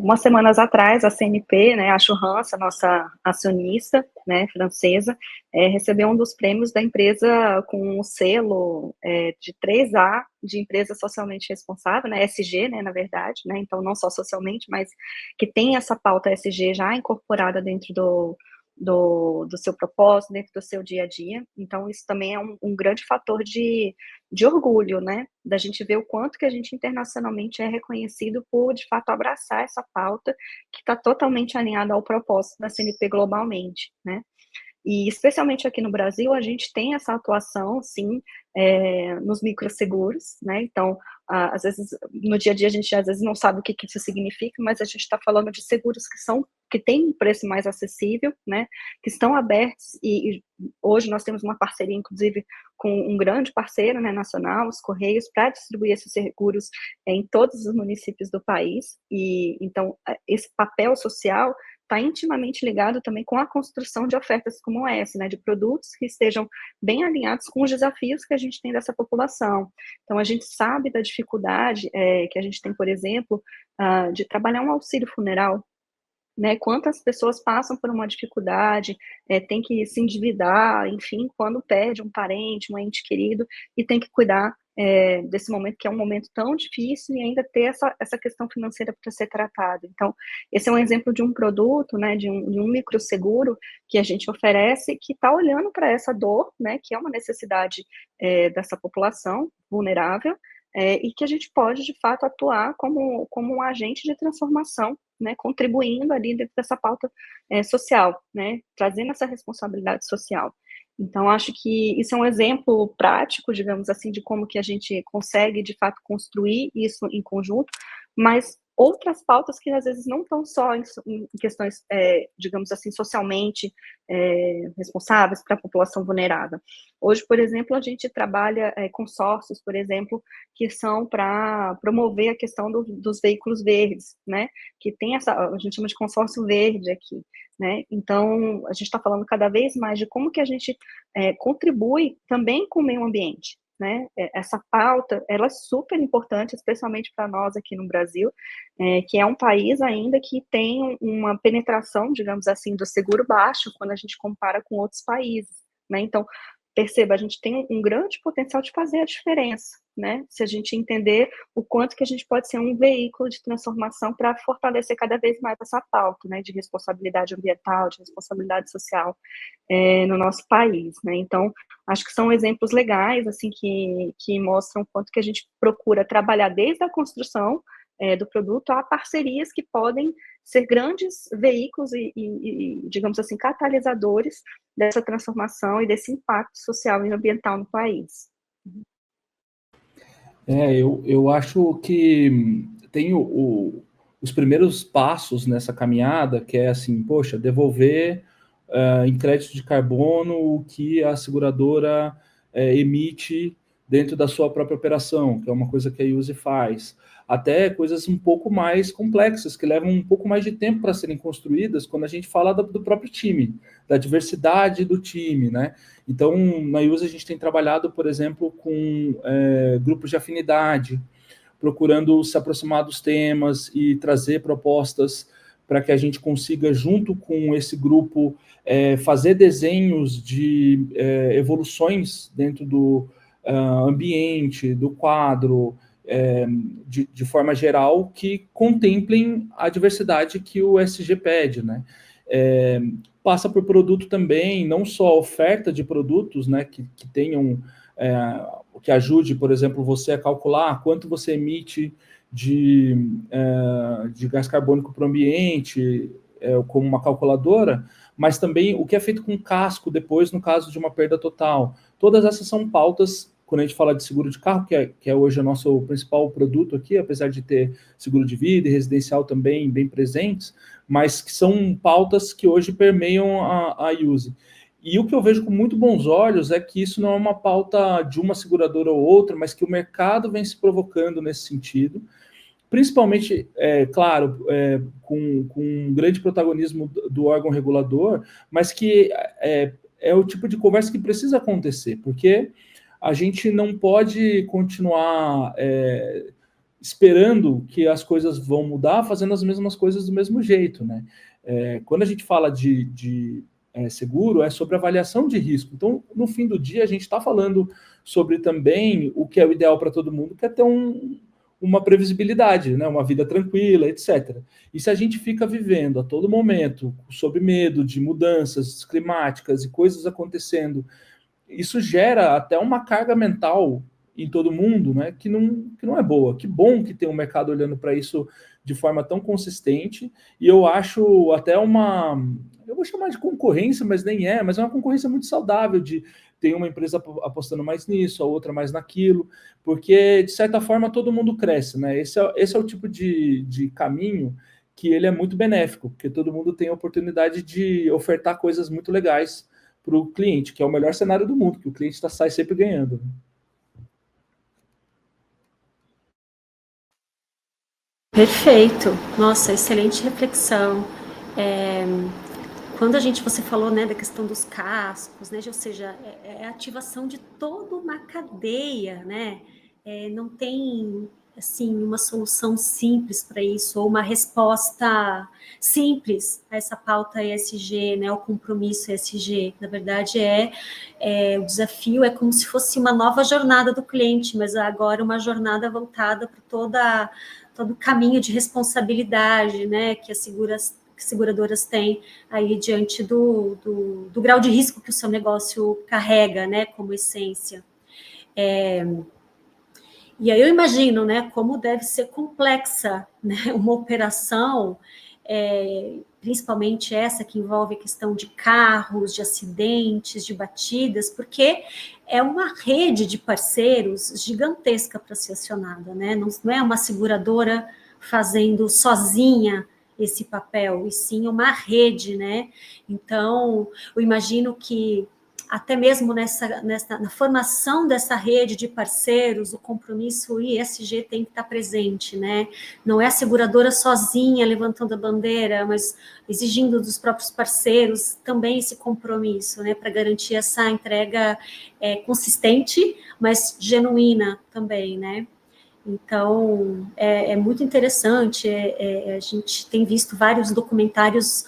Umas semanas atrás, a CNP, né, a Churrance, a nossa acionista, né, francesa, recebeu um dos prêmios da empresa com o selo de 3A de empresa socialmente responsável, né, SG, né, na verdade, né, então não só socialmente, mas que tem essa pauta SG já incorporada dentro do seu propósito, dentro do seu dia a dia. Então, isso também é um grande fator de orgulho, né, da gente ver o quanto que a gente internacionalmente é reconhecido por, de fato, abraçar essa pauta que está totalmente alinhada ao propósito da CNP globalmente, né. E, especialmente aqui no Brasil, a gente tem essa atuação, sim, nos microseguros, né, então, às vezes, no dia a dia, a gente, às vezes, não sabe o que isso significa, mas a gente está falando de seguros que têm um preço mais acessível, né, que estão abertos, e hoje nós temos uma parceria, inclusive, com um grande parceiro, né, nacional, os Correios, para distribuir esses seguros em todos os municípios do país, e, então, esse papel social está intimamente ligado também com a construção de ofertas como essa, né, de produtos que estejam bem alinhados com os desafios que a gente tem dessa população. Então, a gente sabe da dificuldade que a gente tem, por exemplo, de trabalhar um auxílio funeral, né, quantas pessoas passam por uma dificuldade, tem que se endividar, enfim, quando perde um parente, um ente querido, e tem que cuidar desse momento, que é um momento tão difícil, e ainda ter essa questão financeira para ser tratada. Então, esse é um exemplo de um produto, né, de um microseguro que a gente oferece, que está olhando para essa dor, né, que é uma necessidade dessa população vulnerável, e que a gente pode, de fato, atuar como um agente de transformação, né, contribuindo ali dentro dessa pauta social, né, trazendo essa responsabilidade social. Então, acho que isso é um exemplo prático, digamos assim, de como que a gente consegue, de fato, construir isso em conjunto, mas outras pautas que, às vezes, não estão só em questões, digamos assim, socialmente responsáveis para a população vulnerável. Hoje, por exemplo, a gente trabalha consórcios, por exemplo, que são para promover a questão dos veículos verdes, né, que tem a gente chama de consórcio verde aqui, né, então a gente está falando cada vez mais de como que a gente contribui também com o meio ambiente, né, essa pauta, ela é super importante, especialmente para nós aqui no Brasil, que é um país ainda que tem uma penetração, digamos assim, do seguro baixo, quando a gente compara com outros países, né, então, perceba, a gente tem um grande potencial de fazer a diferença, né? Se a gente entender o quanto que a gente pode ser um veículo de transformação para fortalecer cada vez mais essa pauta, né, de responsabilidade ambiental, de responsabilidade social no nosso país, né? Então, acho que são exemplos legais, assim, que mostram o quanto que a gente procura trabalhar desde a construção do produto a parcerias que podem ser grandes veículos e, digamos assim, catalisadores dessa transformação e desse impacto social e ambiental no país. Eu acho que tem os primeiros passos nessa caminhada, que é assim, poxa, devolver em crédito de carbono o que a seguradora emite dentro da sua própria operação, que é uma coisa que a Use faz. Até coisas um pouco mais complexas, que levam um pouco mais de tempo para serem construídas, quando a gente fala do próprio time, da diversidade do time, né? Então, na Use a gente tem trabalhado, por exemplo, com grupos de afinidade, procurando se aproximar dos temas e trazer propostas para que a gente consiga, junto com esse grupo, fazer desenhos de evoluções dentro do ambiente, do quadro, de forma geral, que contemplem a diversidade que o ESG pede, né? Passa por produto também, não só a oferta de produtos, né, que tenham, que ajude, por exemplo, você a calcular quanto você emite de gás carbônico para o ambiente, como uma calculadora, mas também o que é feito com casco depois, no caso de uma perda total. Todas essas são pautas, quando a gente fala de seguro de carro, que é hoje o nosso principal produto aqui, apesar de ter seguro de vida e residencial também bem presentes, mas que são pautas que hoje permeiam a Use. E o que eu vejo com muito bons olhos é que isso não é uma pauta de uma seguradora ou outra, mas que o mercado vem se provocando nesse sentido, principalmente, claro, com um grande protagonismo do órgão regulador, mas que é o tipo de conversa que precisa acontecer, porque a gente não pode continuar esperando que as coisas vão mudar, fazendo as mesmas coisas do mesmo jeito, né? Quando a gente fala de seguro, é sobre avaliação de risco. Então, no fim do dia, a gente está falando sobre também o que é o ideal para todo mundo, que é ter uma previsibilidade, né? Uma vida tranquila, etc. E se a gente fica vivendo a todo momento sob medo de mudanças climáticas e coisas acontecendo, isso gera até uma carga mental em todo mundo, né, que não é boa. Que bom que tem um mercado olhando para isso de forma tão consistente, e eu acho até eu vou chamar de concorrência, mas nem mas é uma concorrência muito saudável de ter uma empresa apostando mais nisso, a outra mais naquilo, porque, de certa forma, todo mundo cresce, né? Esse é o tipo de caminho que ele é muito benéfico, porque todo mundo tem a oportunidade de ofertar coisas muito legais para o cliente, que é o melhor cenário do mundo, que o cliente sai sempre ganhando. Perfeito. Nossa, excelente reflexão. Quando você falou, né, da questão dos cascos, né, ou seja, a ativação de toda uma cadeia, né? Não tem assim uma solução simples para isso ou uma resposta simples a essa pauta ESG, né, o compromisso ESG. Na verdade, o desafio é como se fosse uma nova jornada do cliente, mas agora uma jornada voltada para todo o caminho de responsabilidade, né, que as seguradoras têm aí diante do grau de risco que o seu negócio carrega, né, como essência. E aí eu imagino, né, como deve ser complexa, né, uma operação, principalmente essa que envolve a questão de carros, de acidentes, de batidas, porque é uma rede de parceiros gigantesca para ser acionada, né? Não é uma seguradora fazendo sozinha esse papel, e sim uma rede, né? Então, eu imagino que até mesmo na formação dessa rede de parceiros, o compromisso ESG tem que estar presente, né? Não é a seguradora sozinha levantando a bandeira, mas exigindo dos próprios parceiros também esse compromisso, né? Para garantir essa entrega consistente, mas genuína também, né? Então, é muito interessante, a gente tem visto vários documentários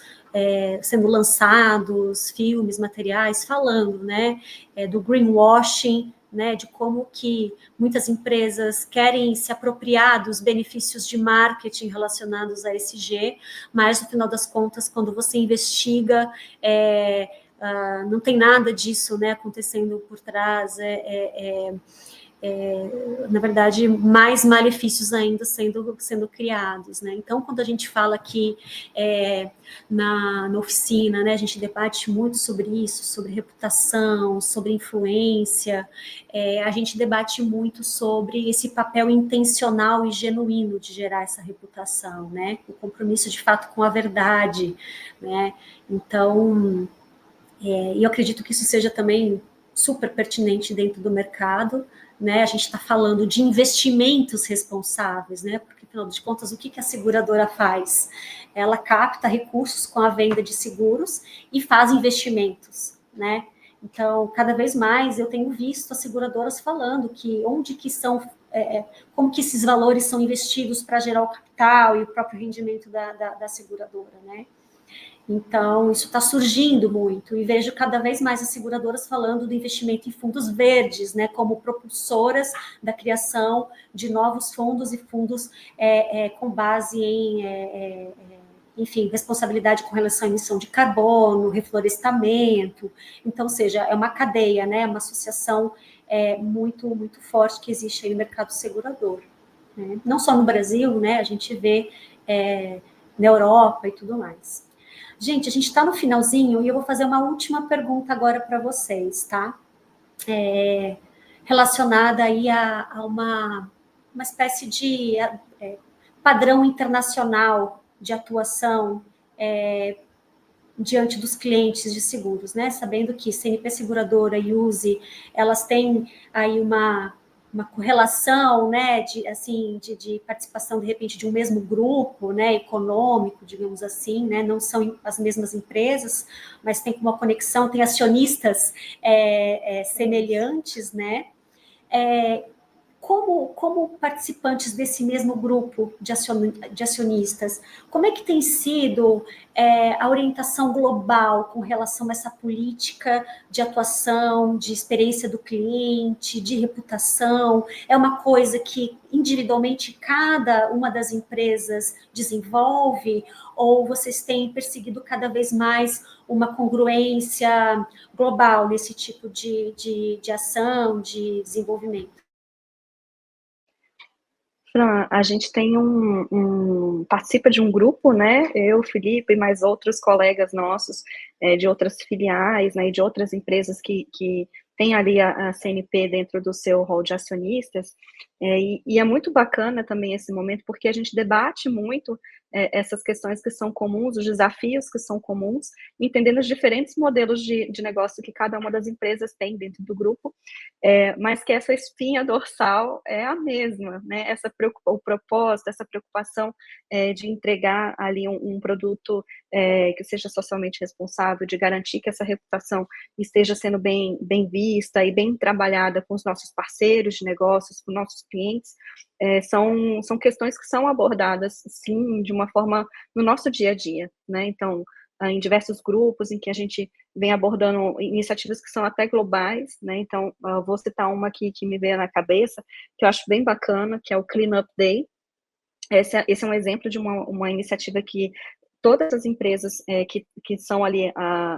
sendo lançados, filmes, materiais, falando, né, do greenwashing né, de como que muitas empresas querem se apropriar dos benefícios de marketing relacionados a ESG, mas, no final das contas, quando você investiga, não tem nada disso, né, acontecendo por trás, na verdade, mais malefícios ainda sendo criados, né? Então, quando a gente fala aqui na oficina, né, a gente debate muito sobre isso, sobre reputação, sobre influência, a gente debate muito sobre esse papel intencional e genuíno de gerar essa reputação, né? O compromisso, de fato, com a verdade, né? Então, e eu acredito que isso seja também super pertinente dentro do mercado, né? A gente está falando de investimentos responsáveis, né? Porque, afinal de contas, o que a seguradora faz? Ela capta recursos com a venda de seguros e faz investimentos, né? Então, cada vez mais eu tenho visto as seguradoras falando que onde que são, como que esses valores são investidos para gerar o capital e o próprio rendimento da seguradora, né? Então, isso está surgindo muito, e vejo cada vez mais as seguradoras falando do investimento em fundos verdes, né, como propulsoras da criação de novos fundos e fundos com base em, enfim, responsabilidade com relação à emissão de carbono, reflorestamento. Então, ou seja, é uma cadeia, né, uma associação muito, muito forte que existe aí no mercado segurador, né? Não só no Brasil, né, a gente vê na Europa e tudo mais. Gente, a gente está no finalzinho e eu vou fazer uma última pergunta agora para vocês, tá? Relacionada aí a uma espécie de padrão internacional de atuação diante dos clientes de seguros, né? Sabendo que CNP Seguradora e USE, elas têm aí uma correlação, né, de participação, de repente, de um mesmo grupo, né, econômico, digamos assim, né, não são as mesmas empresas, mas tem uma conexão, tem acionistas semelhantes, né, como participantes desse mesmo grupo de acionistas, como é que tem sido a orientação global com relação a essa política de atuação, de experiência do cliente, de reputação? É uma coisa que individualmente cada uma das empresas desenvolve, ou vocês têm perseguido cada vez mais uma congruência global nesse tipo de ação, de desenvolvimento? Fran, a gente tem participa de um grupo, né? Eu, Felipe e mais outros colegas nossos de outras filiais, né? E de outras empresas que tem ali a CNP dentro do seu rol de acionistas. E é muito bacana também esse momento, porque a gente debate muito essas questões que são comuns, os desafios que são comuns, entendendo os diferentes modelos de negócio que cada uma das empresas tem dentro do grupo, mas que essa espinha dorsal é a mesma, né? O propósito, essa preocupação de entregar ali um produto que seja socialmente responsável, de garantir que essa reputação esteja sendo bem vista e bem trabalhada com os nossos parceiros de negócios, com nossos clientes, são questões que são abordadas, sim, de uma forma no nosso dia a dia, né? Então, em diversos grupos em que a gente vem abordando iniciativas que são até globais, né? Então, vou citar uma aqui que me veio na cabeça, que eu acho bem bacana, que é o Clean Up Day. Esse é um exemplo de uma iniciativa que todas as empresas que são ali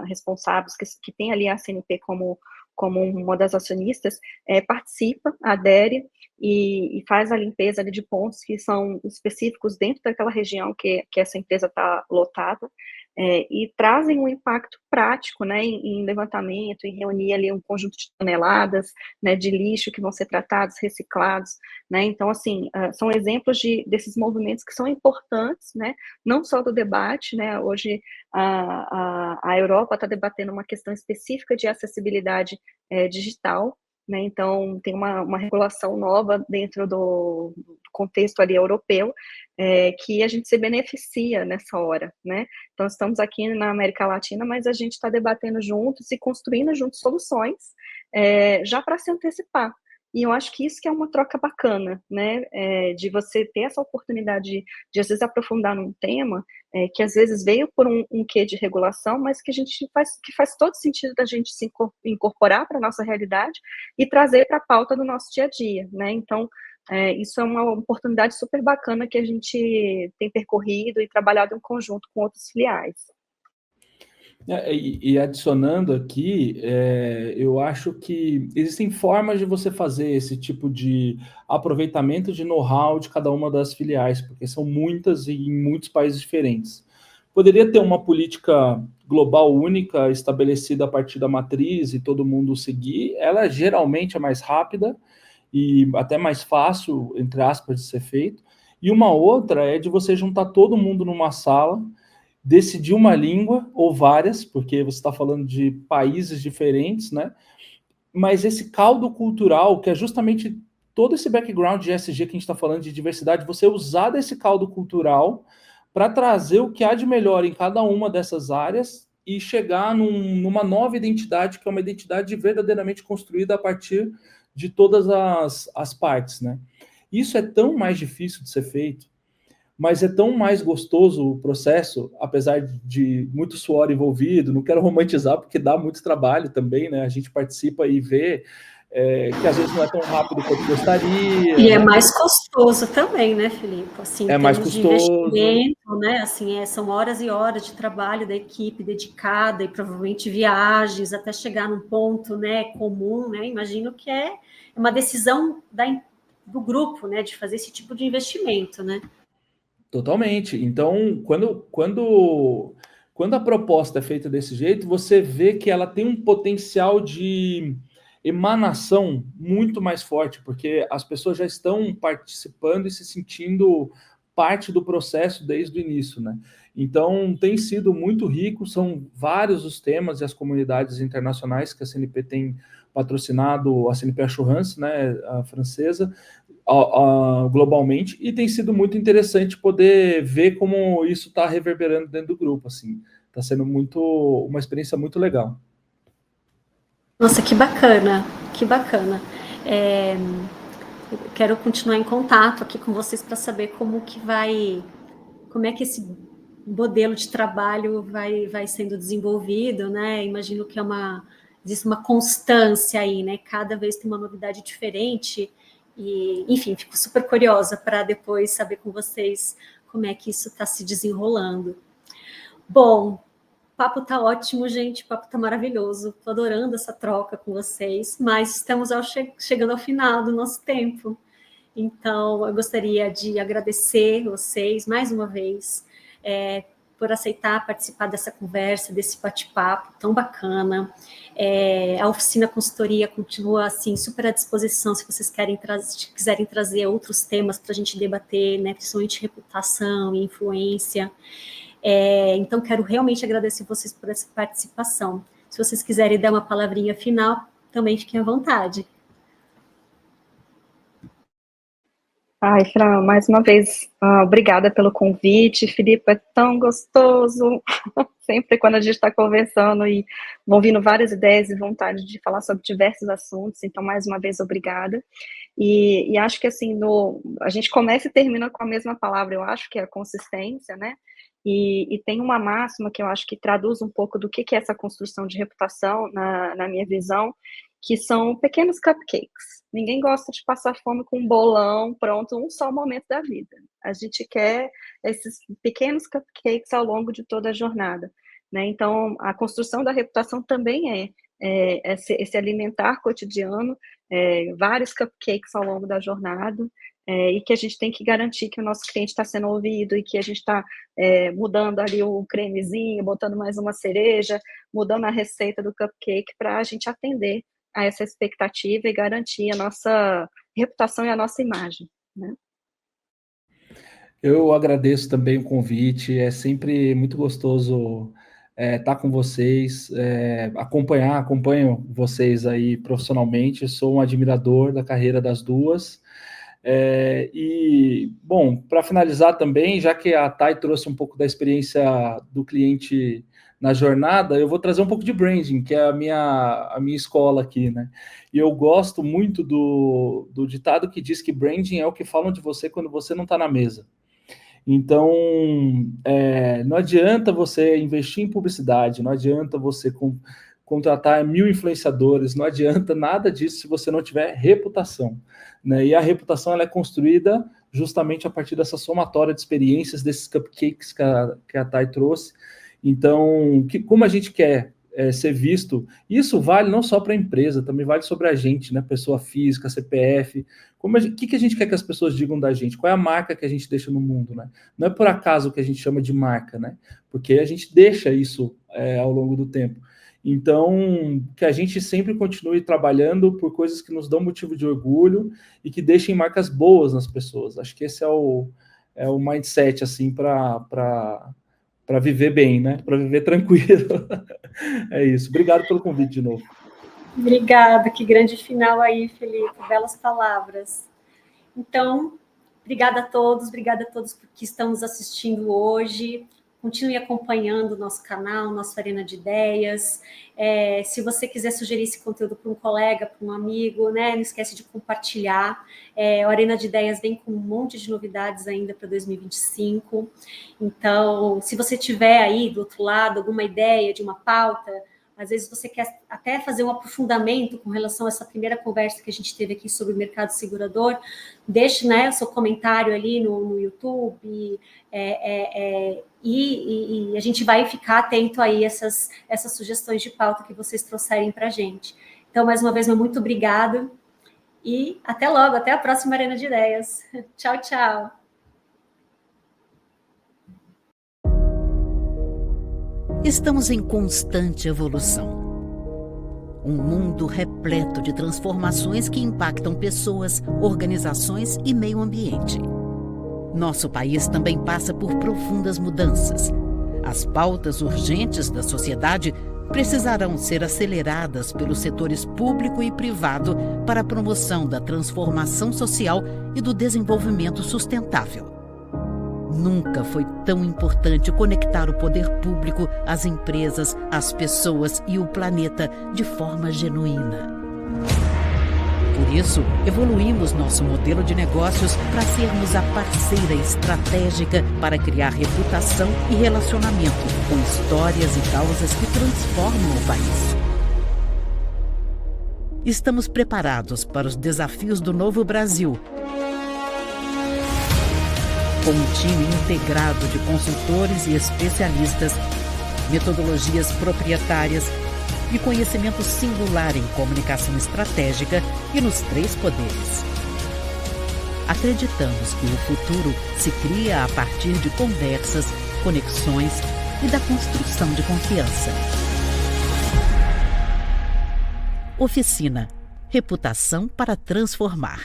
responsáveis, que tem ali a CNP como uma das acionistas, participa, adere e faz a limpeza ali de pontos que são específicos dentro daquela região que essa empresa está lotada, e trazem um impacto prático, né, em levantamento, em reunir ali um conjunto de toneladas, né, de lixo que vão ser tratados, reciclados, né, então, assim, são exemplos desses movimentos que são importantes, né, não só do debate, né, hoje a Europa está debatendo uma questão específica de acessibilidade digital, né, então tem uma regulação nova dentro do contexto ali europeu, que a gente se beneficia nessa hora, né, então estamos aqui na América Latina, mas a gente está debatendo juntos e construindo juntos soluções, já para se antecipar, E eu acho que isso que é uma troca bacana, né, de você ter essa oportunidade de às vezes aprofundar num tema, que às vezes veio por um quê de regulação, mas que faz todo sentido da gente se incorporar para a nossa realidade e trazer para a pauta do nosso dia a dia, né. Então, isso é uma oportunidade super bacana que a gente tem percorrido e trabalhado em conjunto com outros filiais. E adicionando aqui, eu acho que existem formas de você fazer esse tipo de aproveitamento de know-how de cada uma das filiais, porque são muitas e em muitos países diferentes. Poderia ter uma política global única estabelecida a partir da matriz e todo mundo seguir. Ela geralmente é mais rápida e até mais fácil, entre aspas, de ser feito. E uma outra é de você juntar todo mundo numa sala, decidir uma língua ou várias, porque você está falando de países diferentes, né? Mas esse caldo cultural, que é justamente todo esse background de ESG que a gente está falando de diversidade, você usar desse caldo cultural para trazer o que há de melhor em cada uma dessas áreas e chegar numa nova identidade, que é uma identidade verdadeiramente construída a partir de todas as partes, né? Isso é tão mais difícil de ser feito, mas é tão mais gostoso o processo, apesar de muito suor envolvido. Não quero romantizar, porque dá muito trabalho também, né? A gente participa e vê que às vezes não é tão rápido quanto gostaria. E é mais custoso também, né, Filipe? Assim, em É mais termos de custoso. investimento, né? Assim, são horas e horas de trabalho da equipe dedicada e provavelmente viagens até chegar num ponto, né, comum, né? Imagino que é uma decisão do grupo, né, de fazer esse tipo de investimento, né? Totalmente. Então, quando a proposta é feita desse jeito, você vê que ela tem um potencial de emanação muito mais forte, porque as pessoas já estão participando e se sentindo parte do processo desde o início, né? Então, tem sido muito rico, são vários os temas e as comunidades internacionais que a CNP tem patrocinado, a CNP Assurance, né, a francesa, globalmente, e tem sido muito interessante poder ver como isso está reverberando dentro do grupo, assim, está sendo uma experiência muito legal. Nossa, que bacana, que bacana. É, eu quero continuar em contato aqui com vocês para saber como é que esse modelo de trabalho vai sendo desenvolvido, né? Imagino que existe uma constância aí, né? Cada vez tem uma novidade diferente e, enfim, fico super curiosa para depois saber com vocês como é que isso está se desenrolando. Bom, o papo tá ótimo, gente, o papo tá maravilhoso, tô adorando essa troca com vocês, mas estamos chegando ao final do nosso tempo. Então, eu gostaria de agradecer vocês mais uma vez por aceitar participar dessa conversa, desse bate-papo tão bacana. A Oficina Consultoria continua assim super à disposição se vocês quiserem trazer outros temas para a gente debater, né, principalmente reputação e influência. Então, quero realmente agradecer vocês por essa participação. Se vocês quiserem dar uma palavrinha final, também fiquem à vontade. Ai, Fran, mais uma vez, obrigada pelo convite. Filipe, é tão gostoso. Sempre quando a gente está conversando e vão vindo várias ideias e vontade de falar sobre diversos assuntos. Então, mais uma vez, obrigada. E acho que, assim, a gente começa e termina com a mesma palavra, eu acho que é a consistência, né? E tem uma máxima que eu acho que traduz um pouco do que é essa construção de reputação, na minha visão, que são pequenos cupcakes. Ninguém gosta de passar fome com um bolão pronto um só momento da vida. A gente quer esses pequenos cupcakes ao longo de toda a jornada, né? Então, a construção da reputação também esse alimentar cotidiano, vários cupcakes ao longo da jornada, e que a gente tem que garantir que o nosso cliente está sendo ouvido e que a gente está mudando ali o cremezinho, botando mais uma cereja, mudando a receita do cupcake para a gente atender a essa expectativa e garantir a nossa reputação e a nossa imagem, né? Eu agradeço também o convite, é sempre muito gostoso estar com vocês, acompanho vocês aí profissionalmente, sou um admirador da carreira das duas, Bom, para finalizar também, já que a Thay trouxe um pouco da experiência do cliente na jornada, eu vou trazer um pouco de branding, que é a minha escola aqui, né? E eu gosto muito do ditado que diz que branding é o que falam de você quando você não está na mesa. Então, não adianta você investir em publicidade, não adianta você contratar 1000 influenciadores, não adianta nada disso se você não tiver reputação, né? E a reputação ela é construída justamente a partir dessa somatória de experiências, desses cupcakes que a Thay trouxe. Então, como a gente quer ser visto, isso vale não só para a empresa, também vale sobre a gente, né? Pessoa física, CPF. O que a gente quer que as pessoas digam da gente? Qual é a marca que a gente deixa no mundo, né? Não é por acaso que a gente chama de marca, né? Porque a gente deixa isso ao longo do tempo. Então, que a gente sempre continue trabalhando por coisas que nos dão motivo de orgulho e que deixem marcas boas nas pessoas. Acho que esse é o mindset, assim, para viver bem, né? Para viver tranquilo. É isso. Obrigado pelo convite de novo. Obrigada, que grande final aí, Felipe. Belas palavras. Então, obrigada a todos que estão nos assistindo hoje. Continue acompanhando o nosso canal, nosso Arena de Ideias. Se você quiser sugerir esse conteúdo para um colega, para um amigo, né, não esquece de compartilhar. O Arena de Ideias vem com um monte de novidades ainda para 2025. Então, se você tiver aí do outro lado alguma ideia de uma pauta, às vezes você quer até fazer um aprofundamento com relação a essa primeira conversa que a gente teve aqui sobre o mercado segurador, deixe, né, o seu comentário ali no YouTube, e a gente vai ficar atento aí a essas sugestões de pauta que vocês trouxerem para a gente. Então, mais uma vez, muito obrigada e até logo, até a próxima Arena de Ideias. Tchau, tchau. Estamos em constante evolução. Um mundo repleto de transformações que impactam pessoas, organizações e meio ambiente. Nosso país também passa por profundas mudanças. As pautas urgentes da sociedade precisarão ser aceleradas pelos setores público e privado para a promoção da transformação social e do desenvolvimento sustentável. Nunca foi tão importante conectar o poder público, as empresas, as pessoas e o planeta de forma genuína. Por isso, evoluímos nosso modelo de negócios para sermos a parceira estratégica para criar reputação e relacionamento com histórias e causas que transformam o país. Estamos preparados para os desafios do novo Brasil, com um time integrado de consultores e especialistas, metodologias proprietárias e conhecimento singular em comunicação estratégica e nos 3 poderes. Acreditamos que o futuro se cria a partir de conversas, conexões e da construção de confiança. Oficina. Reputação para transformar.